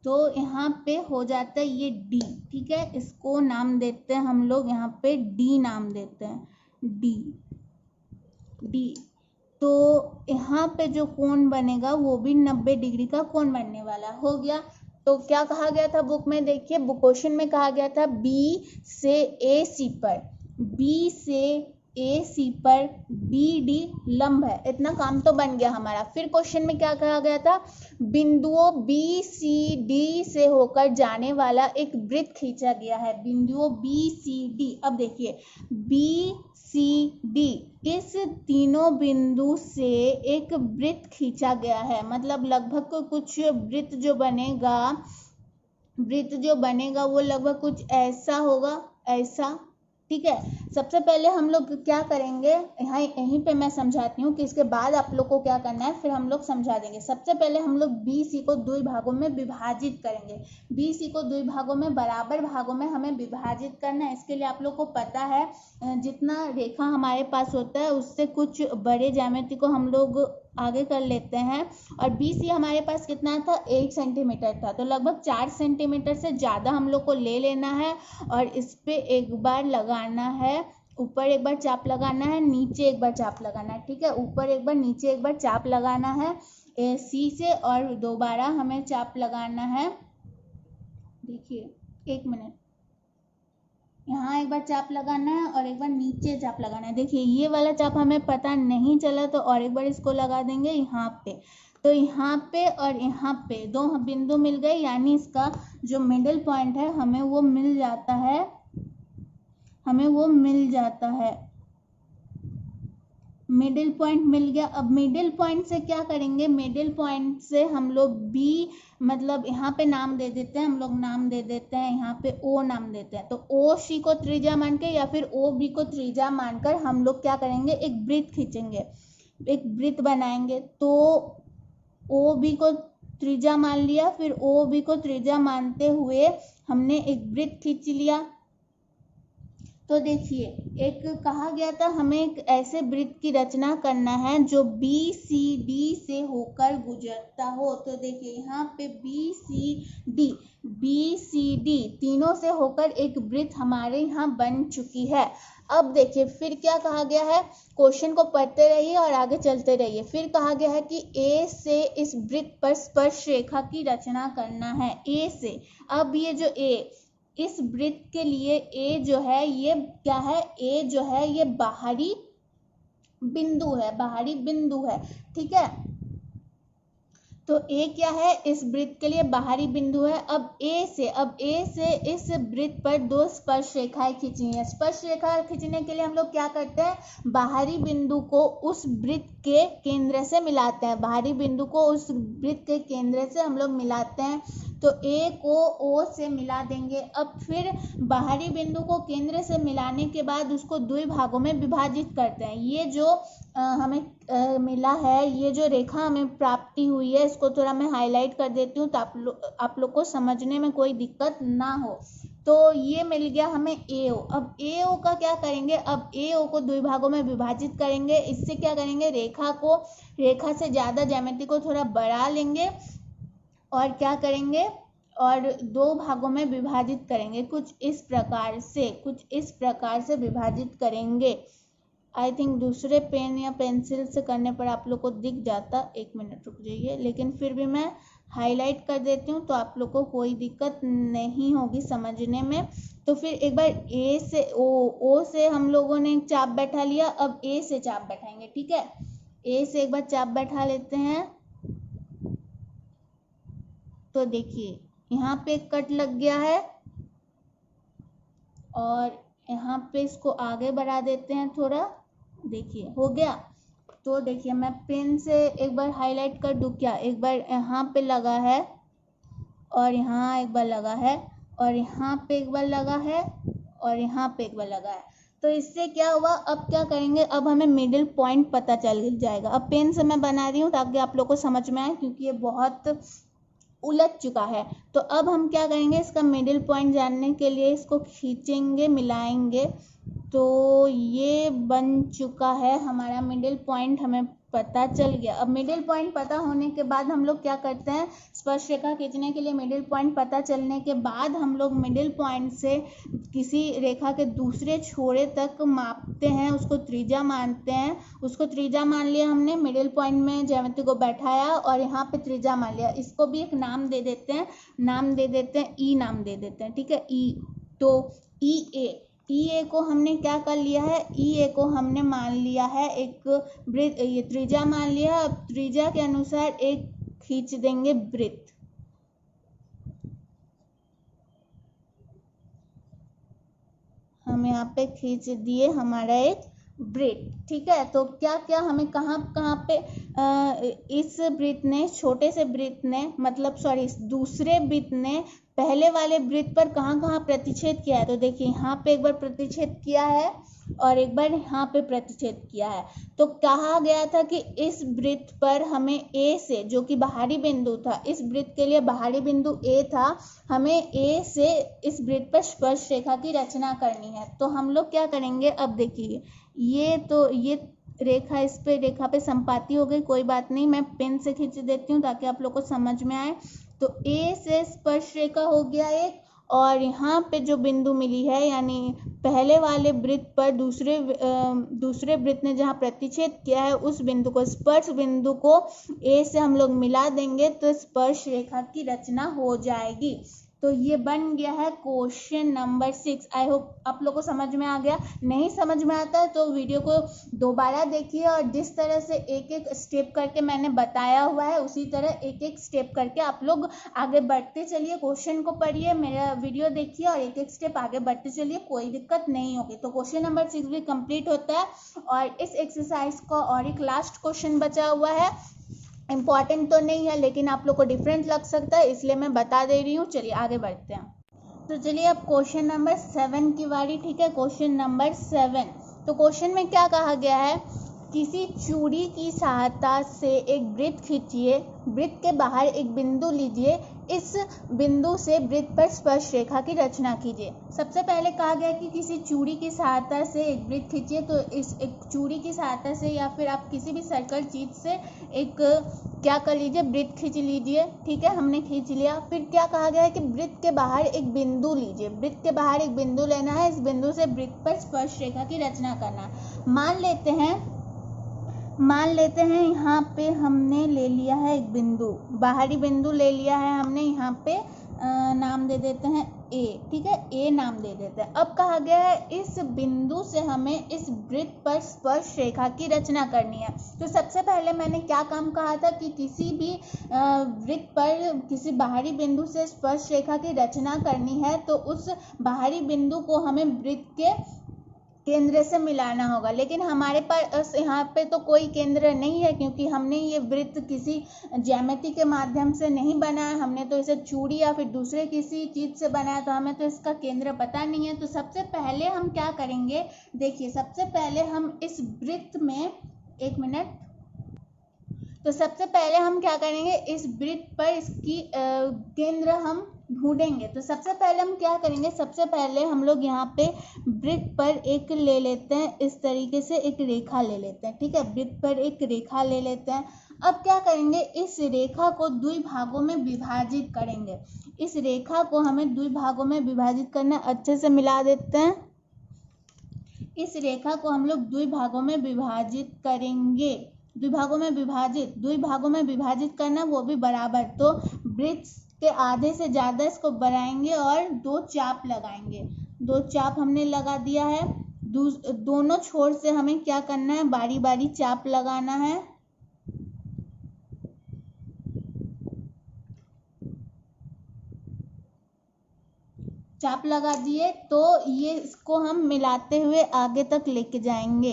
तो यहाँ पे हो जाता है ये डी। ठीक है, इसको नाम देते हैं हम लोग, यहाँ पे डी नाम देते हैं, डी डी। तो यहाँ पे जो कोण बनेगा वो भी 90 डिग्री का कोण बनने वाला हो गया। तो क्या कहा गया था बुक में, देखिए क्वेश्चन में कहा गया था बी से ए सी पर, बी से ए सी पर बी डी लंब है। इतना काम तो बन गया हमारा। फिर क्वेश्चन में क्या कहा गया था, बिंदुओं बी सी डी से होकर जाने वाला एक वृत्त खींचा गया है, बिंदुओं बी सी डी। अब देखिए बी सी डी, इस तीनों बिंदु से एक वृत्त खींचा गया है, मतलब लगभग कुछ वृत्त जो बनेगा वो लगभग कुछ ऐसा होगा, ऐसा। ठीक है, सबसे पहले हम लोग क्या करेंगे, यहीं पे मैं समझाती हूँ कि इसके बाद आप लोग को क्या करना है, फिर हम लोग समझा देंगे। सबसे पहले हम लोग बी सी को 2 भागों में विभाजित करेंगे। बी सी को 2 भागों में, बराबर भागों में हमें विभाजित करना है। इसके लिए आप लोग को पता है, जितना रेखा हमारे पास होता है उससे कुछ बड़े ज्यामिति को हम लोग आगे कर लेते हैं। और बी सी हमारे पास कितना था, 1 सेंटीमीटर था। तो लगभग 4 सेंटीमीटर से ज़्यादा हम लोग को ले लेना है और इस पे एक बार लगाना है, ऊपर एक बार चाप लगाना है, नीचे एक बार चाप लगाना है। ठीक है, ऊपर एक बार, नीचे एक बार चाप लगाना है सी से, और दोबारा हमें चाप लगाना है। देखिए 1 मिनट, यहाँ एक बार चाप लगाना है और एक बार नीचे चाप लगाना है। देखिए ये वाला चाप हमें पता नहीं चला, तो और एक बार इसको लगा देंगे यहाँ पे। तो यहाँ पे और यहाँ पे 2 बिंदु मिल गए, यानी इसका जो मिडिल पॉइंट है हमें वो मिल जाता है, मिडिल पॉइंट मिल गया। अब मिडिल पॉइंट से क्या करेंगे, मिडिल पॉइंट से हम लोग बी, मतलब यहाँ पे नाम दे देते हैं, हम लोग नाम दे देते हैं, यहाँ पे ओ नाम देते हैं। तो ओ सी को त्रिज्या मान के या फिर ओ बी को त्रिज्या मानकर हम लोग क्या करेंगे, एक वृत्त खींचेंगे, एक वृत्त बनाएंगे। तो ओ बी को त्रिज्या मान लिया, फिर ओ बी को त्रिज्या मानते हुए हमने एक वृत्त खींच लिया। तो देखिए, एक कहा गया था हमें एक ऐसे वृत्त की रचना करना है जो बी सी डी से होकर गुजरता हो। तो देखिए यहाँ पे बी सी डी तीनों से होकर एक वृत्त हमारे यहाँ बन चुकी है। अब देखिए फिर क्या कहा गया है, क्वेश्चन को पढ़ते रहिए और आगे चलते रहिए। फिर कहा गया है कि ए से इस वृत्त पर स्पर्श रेखा की रचना करना है, ए से। अब ये जो इस वृत्त के लिए ए जो है ये क्या है, ए जो है ये बाहरी बिंदु है। ठीक है, तो ए क्या है, इस वृत्त के लिए बाहरी बिंदु है। अब ए से इस वृत्त पर 2 स्पर्श रेखाएं खींचनी है। स्पर्श रेखा खींचने के लिए हम लोग क्या करते हैं, बाहरी बिंदु को उस वृत्त के केंद्र से मिलाते हैं, बाहरी बिंदु को उस वृत्त के केंद्र से हम लोग मिलाते हैं। तो ए को ओ से मिला देंगे। अब फिर बाहरी बिंदु को केंद्र से मिलाने के बाद उसको 2 भागों में विभाजित करते हैं। ये जो हमें मिला है, ये जो रेखा हमें प्राप्ति हुई है, इसको थोड़ा मैं हाईलाइट कर देती हूँ तो आप लोग को समझने में कोई दिक्कत ना हो। तो ये मिल गया हमें AO। अब AO का क्या करेंगे, अब AO को 2 भागों में विभाजित करेंगे। इससे क्या करेंगे, रेखा से ज़्यादा ज्यामिति को थोड़ा बढ़ा लेंगे और क्या करेंगे, और 2 भागों में विभाजित करेंगे। कुछ इस प्रकार से विभाजित करेंगे। आई थिंक दूसरे पेन या पेंसिल से करने पर आप लोग को दिख जाता, 1 मिनट रुक जाइए, लेकिन फिर भी मैं हाईलाइट कर देती हूँ तो आप लोग को कोई दिक्कत नहीं होगी समझने में। तो फिर एक बार ए से ओ से हम लोगों ने चाप बैठा लिया, अब ए से चाप बैठाएंगे। ठीक है, ए से एक बार चाप बैठा लेते हैं। तो देखिए यहाँ पे कट लग गया है और यहाँ पे इसको आगे बढ़ा देते हैं थोड़ा, देखिए हो गया। तो देखिए मैं पेन से एक बार हाईलाइट कर दूं क्या, एक बार यहाँ पे लगा है और यहाँ एक बार लगा है और यहाँ पे एक बार लगा है और यहाँ पे एक बार लगा है। तो इससे क्या हुआ, अब क्या करेंगे, अब हमें मिडिल पॉइंट पता चल जाएगा। अब पेन से मैं बना रही हूँ ताकि आप लोग को समझ में आए, क्योंकि ये बहुत उलझ चुका है। तो अब हम क्या करेंगे, इसका मिडिल पॉइंट जानने के लिए इसको खींचेंगे, मिलाएंगे। तो ये बन चुका है हमारा मिडिल पॉइंट, हमें पता चल गया। अब मिडिल पॉइंट पता होने के बाद हम लोग क्या करते हैं, स्पर्श रेखा खींचने के लिए मिडिल पॉइंट पता चलने के बाद हम लोग मिडिल पॉइंट से किसी रेखा के दूसरे छोरे तक मापते हैं, उसको त्रिज्या मानते हैं। उसको त्रिज्या मान लिया हमने, मिडिल पॉइंट में ज्यामिति को बैठाया और यहाँ पे त्रिज्या मान लिया। इसको भी एक नाम दे देते हैं, नाम दे देते हैं ई, नाम दे देते हैं, ठीक है, ई। तो ई ए को हमने क्या कर लिया है, ई ए को हमने मान लिया है एक वृत्त, ये त्रिज्या मान लिया। अब त्रिज्या के अनुसार एक खींच देंगे वृत्त। हम यहाँ पे खींच दिए हमारा एक वृत्त, ठीक है। तो क्या क्या हमें कहाँ कहाँ पे इस वृत्त ने, छोटे से वृत्त ने, मतलब सॉरी दूसरे वृत्त ने पहले वाले वृत्त पर कहाँ कहाँ प्रतिच्छेद किया है। तो देखिए यहाँ पे एक बार प्रतिच्छेद किया है और एक बार यहाँ पे प्रतिच्छेद किया है। तो कहा गया था कि इस वृत्त पर हमें ए से, जो कि बाहरी बिंदु था, इस वृत्त के लिए बाहरी बिंदु ए था, हमें ए से इस वृत्त पर स्पर्श रेखा की रचना करनी है। तो हम लोग क्या करेंगे, अब देखिए ये तो ये रेखा, इस पे रेखा पे संपाती हो गई, कोई बात नहीं, मैं पेन से खींच देती हूँ ताकि आप लोग को समझ में आए। तो ए से स्पर्श रेखा हो गया एक, और यहाँ पे जो बिंदु मिली है, यानी पहले वाले वृत्त पर दूसरे वृत्त ने जहाँ प्रतिच्छेद किया है, उस बिंदु को, स्पर्श बिंदु को ए से हम लोग मिला देंगे तो स्पर्श रेखा की रचना हो जाएगी। तो ये बन गया है क्वेश्चन नंबर 6। आई होप आप लोग को समझ में आ गया। नहीं समझ में आता है तो वीडियो को दोबारा देखिए, और जिस तरह से एक एक स्टेप करके मैंने बताया हुआ है, उसी तरह एक एक स्टेप करके आप लोग आगे बढ़ते चलिए। क्वेश्चन को पढ़िए, मेरा वीडियो देखिए और एक एक स्टेप आगे बढ़ते चलिए, कोई दिक्कत नहीं होगी। तो क्वेश्चन नंबर 6 भी कंप्लीट होता है, और इस एक्सरसाइज का और एक लास्ट क्वेश्चन बचा हुआ है। इम्पॉर्टेंट तो नहीं है, लेकिन आप लोग को डिफरेंट लग सकता है, इसलिए मैं बता दे रही हूँ। चलिए आगे बढ़ते हैं। तो चलिए अब क्वेश्चन नंबर 7 की बारी, ठीक है। क्वेश्चन नंबर 7, तो क्वेश्चन में क्या कहा गया है, किसी चूड़ी की सहायता से एक वृत्त खींचिए, वृत्त के बाहर एक बिंदु लीजिए, इस बिंदु से वृत्त पर स्पर्श रेखा की रचना कीजिए। सबसे पहले कहा गया कि किसी चूड़ी की सहायता से एक वृत्त खींचिए। तो इस एक चूड़ी की सहायता से, या फिर आप किसी भी सर्कल चीज से एक क्या कर लीजिए, वृत्त खींच लीजिए, ठीक है, हमने खींच लिया। फिर क्या कहा गया है कि वृत्त के बाहर एक बिंदु लीजिए, वृत्त के बाहर एक बिंदु लेना है, इस बिंदु से वृत्त पर स्पर्श रेखा की रचना करना है। मान लेते हैं यहाँ पे हमने ले लिया है एक बिंदु, बाहरी बिंदु ले लिया है हमने, यहाँ पे नाम दे देते हैं ए, ठीक है, ए नाम दे देते हैं। अब कहा गया है इस बिंदु से हमें इस वृत्त पर स्पर्श रेखा की रचना करनी है। तो सबसे पहले मैंने क्या काम कहा था कि किसी भी वृत्त पर किसी बाहरी बिंदु से स्पर्श रेखा की रचना करनी है, तो उस बाहरी बिंदु को हमें वृत्त के केंद्र से मिलाना होगा। लेकिन हमारे पास यहाँ पे तो कोई केंद्र नहीं है, क्योंकि हमने ये वृत्त किसी ज्यामिति के माध्यम से नहीं बनाया, हमने तो इसे चूड़ी या फिर दूसरे किसी चीज से बनाया, तो हमें तो इसका केंद्र पता नहीं है। तो सबसे पहले हम क्या करेंगे, देखिए सबसे पहले हम इस वृत्त में, एक मिनट, तो सबसे पहले हम क्या करेंगे, इस वृत्त पर इसकी केंद्र हम ढूंढेंगे। तो सबसे पहले हम क्या करेंगे, सबसे पहले हम लोग यहाँ पे वृत्त पर एक ले लेते हैं, इस तरीके से एक रेखा ले लेते हैं, ठीक है, वृत्त पर एक रेखा ले लेते हैं। अब क्या करेंगे, इस रेखा को द्विभागों में विभाजित करेंगे। इस रेखा को हमें द्विभागों में विभाजित करना, अच्छे से मिला देते हैं। इस रेखा को हम लोग द्विभागों में विभाजित करेंगे, द्विभागों में विभाजित करना, वो भी बराबर। तो वृत्त के आधे से ज्यादा इसको बढ़ाएंगे और 2 चाप लगाएंगे। 2 चाप हमने लगा दिया है। दोनों छोर से हमें क्या करना है, बारी बारी चाप लगाना है। चाप लगा दिए तो ये इसको हम मिलाते हुए आगे तक लेके जाएंगे,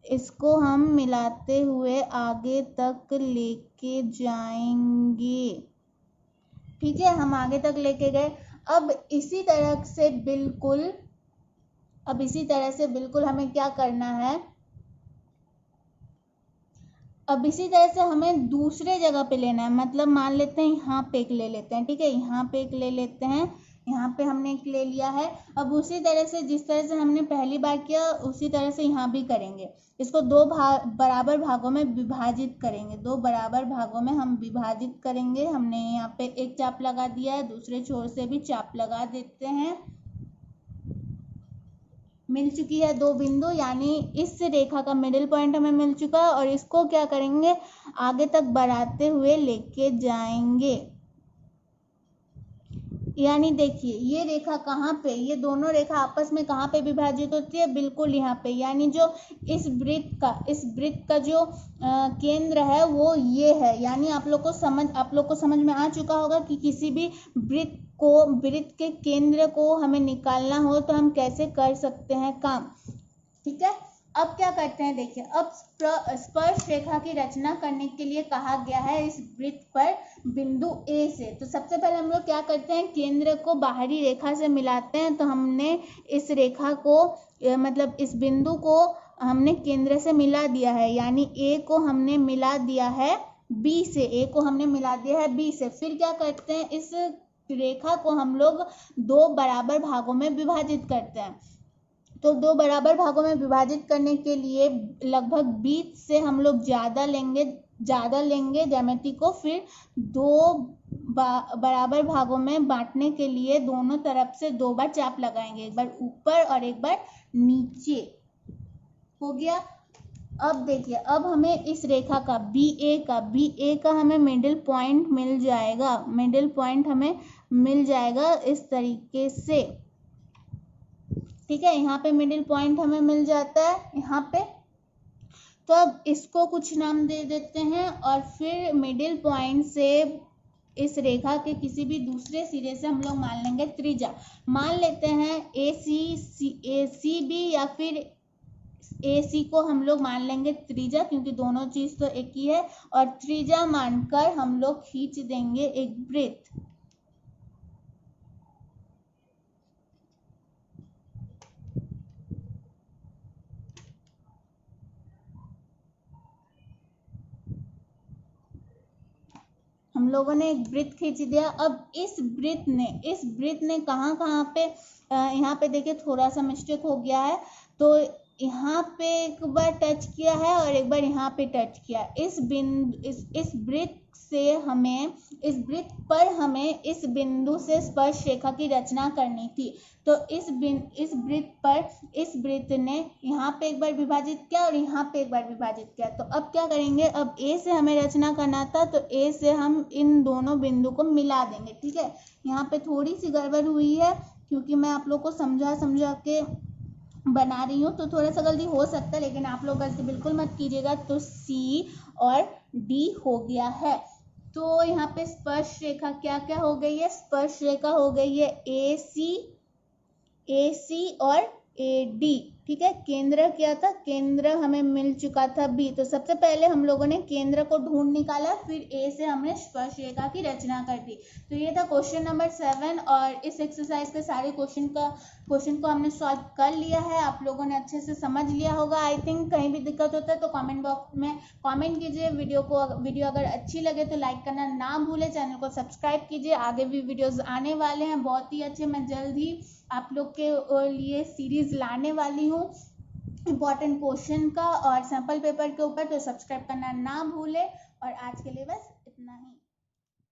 इसको हम मिलाते हुए आगे तक लेके जाएंगे। ठीक है, हम आगे तक लेके गए। अब इसी तरह से बिल्कुल हमें क्या करना है, अब इसी तरह से हमें दूसरे जगह पे लेना है। मतलब मान लेते हैं यहाँ पे एक ले लेते हैं, ठीक है, यहाँ पे एक ले लेते हैं, यहाँ पे हमने एक ले लिया है। अब उसी तरह से जिस तरह से हमने पहली बार किया उसी तरह से यहाँ भी करेंगे। इसको दो बराबर भागों में विभाजित करेंगे, दो बराबर भागों में हम विभाजित करेंगे। हमने यहाँ पे एक चाप लगा दिया है, दूसरे छोर से भी चाप लगा देते हैं। मिल चुकी है दो बिंदु, यानी इस रेखा का मिडिल पॉइंट हमें मिल चुका है। और इसको क्या करेंगे, आगे तक बढ़ाते हुए लेके जाएंगे। यानी देखिए ये रेखा कहाँ पे, ये दोनों रेखा आपस में कहाँ पे विभाजित होती है, बिल्कुल यहाँ पे। यानी जो इस वृत्त का जो केंद्र है वो ये है। यानी आप लोग को समझ में आ चुका होगा कि किसी भी वृत्त के केंद्र को हमें निकालना हो तो हम कैसे कर सकते हैं काम। ठीक है, अब क्या करते हैं, देखिए अब स्पर्श रेखा की रचना करने के लिए कहा गया है इस वृत्त पर बिंदु ए से। तो सबसे पहले हम लोग क्या करते हैं, केंद्र को बाहरी रेखा से मिलाते हैं। तो हमने इस रेखा को मतलब इस बिंदु को हमने केंद्र से मिला दिया है, यानी ए को हमने मिला दिया है बी से, ए को हमने मिला दिया है बी से। फिर क्या करते हैं, इस रेखा को हम लोग दो बराबर भागों में विभाजित करते हैं। तो दो बराबर भागों में विभाजित करने के लिए लगभग 20 से हम लोग ज्यादा लेंगे ज्यामिति को। फिर दो बराबर भागों में बांटने के लिए दोनों तरफ से दो बार चाप लगाएंगे, एक बार ऊपर और एक बार नीचे। हो गया। अब देखिए, अब हमें इस रेखा का बी ए का हमें मिडिल पॉइंट मिल जाएगा इस तरीके से। ठीक है, यहाँ पे मिडिल पॉइंट हमें मिल जाता है यहाँ पे। तो अब इसको कुछ नाम दे देते हैं और फिर मिडिल पॉइंट से इस रेखा के किसी भी दूसरे सिरे से हम लोग मान लेंगे त्रिज्या। मान लेते हैं AC B या फिर AC को हम लोग मान लेंगे त्रिज्या, क्योंकि दोनों चीज तो एक ही है। और त्रिज्या मानकर हम लोग खींच देंगे एक वृत्त। हम लोगों ने एक वृत्त खींच दिया। अब इस वृत्त ने कहाँ पे, यहाँ पे देखिए थोड़ा सा मिस्टेक हो गया है। तो यहाँ पे एक बार टच किया है और एक बार यहाँ पे टच किया। इस वृत्त पर हमें इस बिंदु से स्पर्श रेखा की रचना करनी थी। तो इस वृत्त ने यहाँ पे एक बार विभाजित किया और यहाँ पे एक बार विभाजित किया। तो अब क्या करेंगे, अब ए से हमें रचना करना था, तो ए से हम इन दोनों बिंदु को मिला देंगे। ठीक है, यहाँ पे थोड़ी सी गड़बड़ हुई है क्योंकि मैं आप लोग को समझा के बना रही हूँ, तो थोड़ा सा गलती हो सकता है, लेकिन आप लोग गलती बिल्कुल मत कीजिएगा। तो C और D हो गया है। तो यहाँ पे स्पर्श रेखा क्या क्या हो गई है, स्पर्श रेखा हो गई है AC और AD। ठीक है, केंद्र क्या था, केंद्र हमें मिल चुका था B। तो सबसे पहले हम लोगों ने केंद्र को ढूंढ निकाला, फिर A से हमने स्पर्श रेखा की रचना कर दी। तो ये था क्वेश्चन नंबर 7 और इस एक्सरसाइज के सारे क्वेश्चन को हमने सॉल्व कर लिया है। आप लोगों ने अच्छे से समझ लिया होगा। आई थिंक कहीं भी दिक्कत होता है तो कमेंट बॉक्स में कमेंट कीजिए। वीडियो अगर अच्छी लगे तो लाइक करना ना भूले, चैनल को सब्सक्राइब कीजिए। आगे भी वीडियोस आने वाले हैं बहुत ही अच्छे। मैं जल्द ही आप लोग के लिए सीरीज लाने वाली हूँ इम्पॉर्टेंट क्वेश्चन का और सैम्पल पेपर के ऊपर। तो सब्सक्राइब करना ना भूले। और आज के लिए बस इतना ही।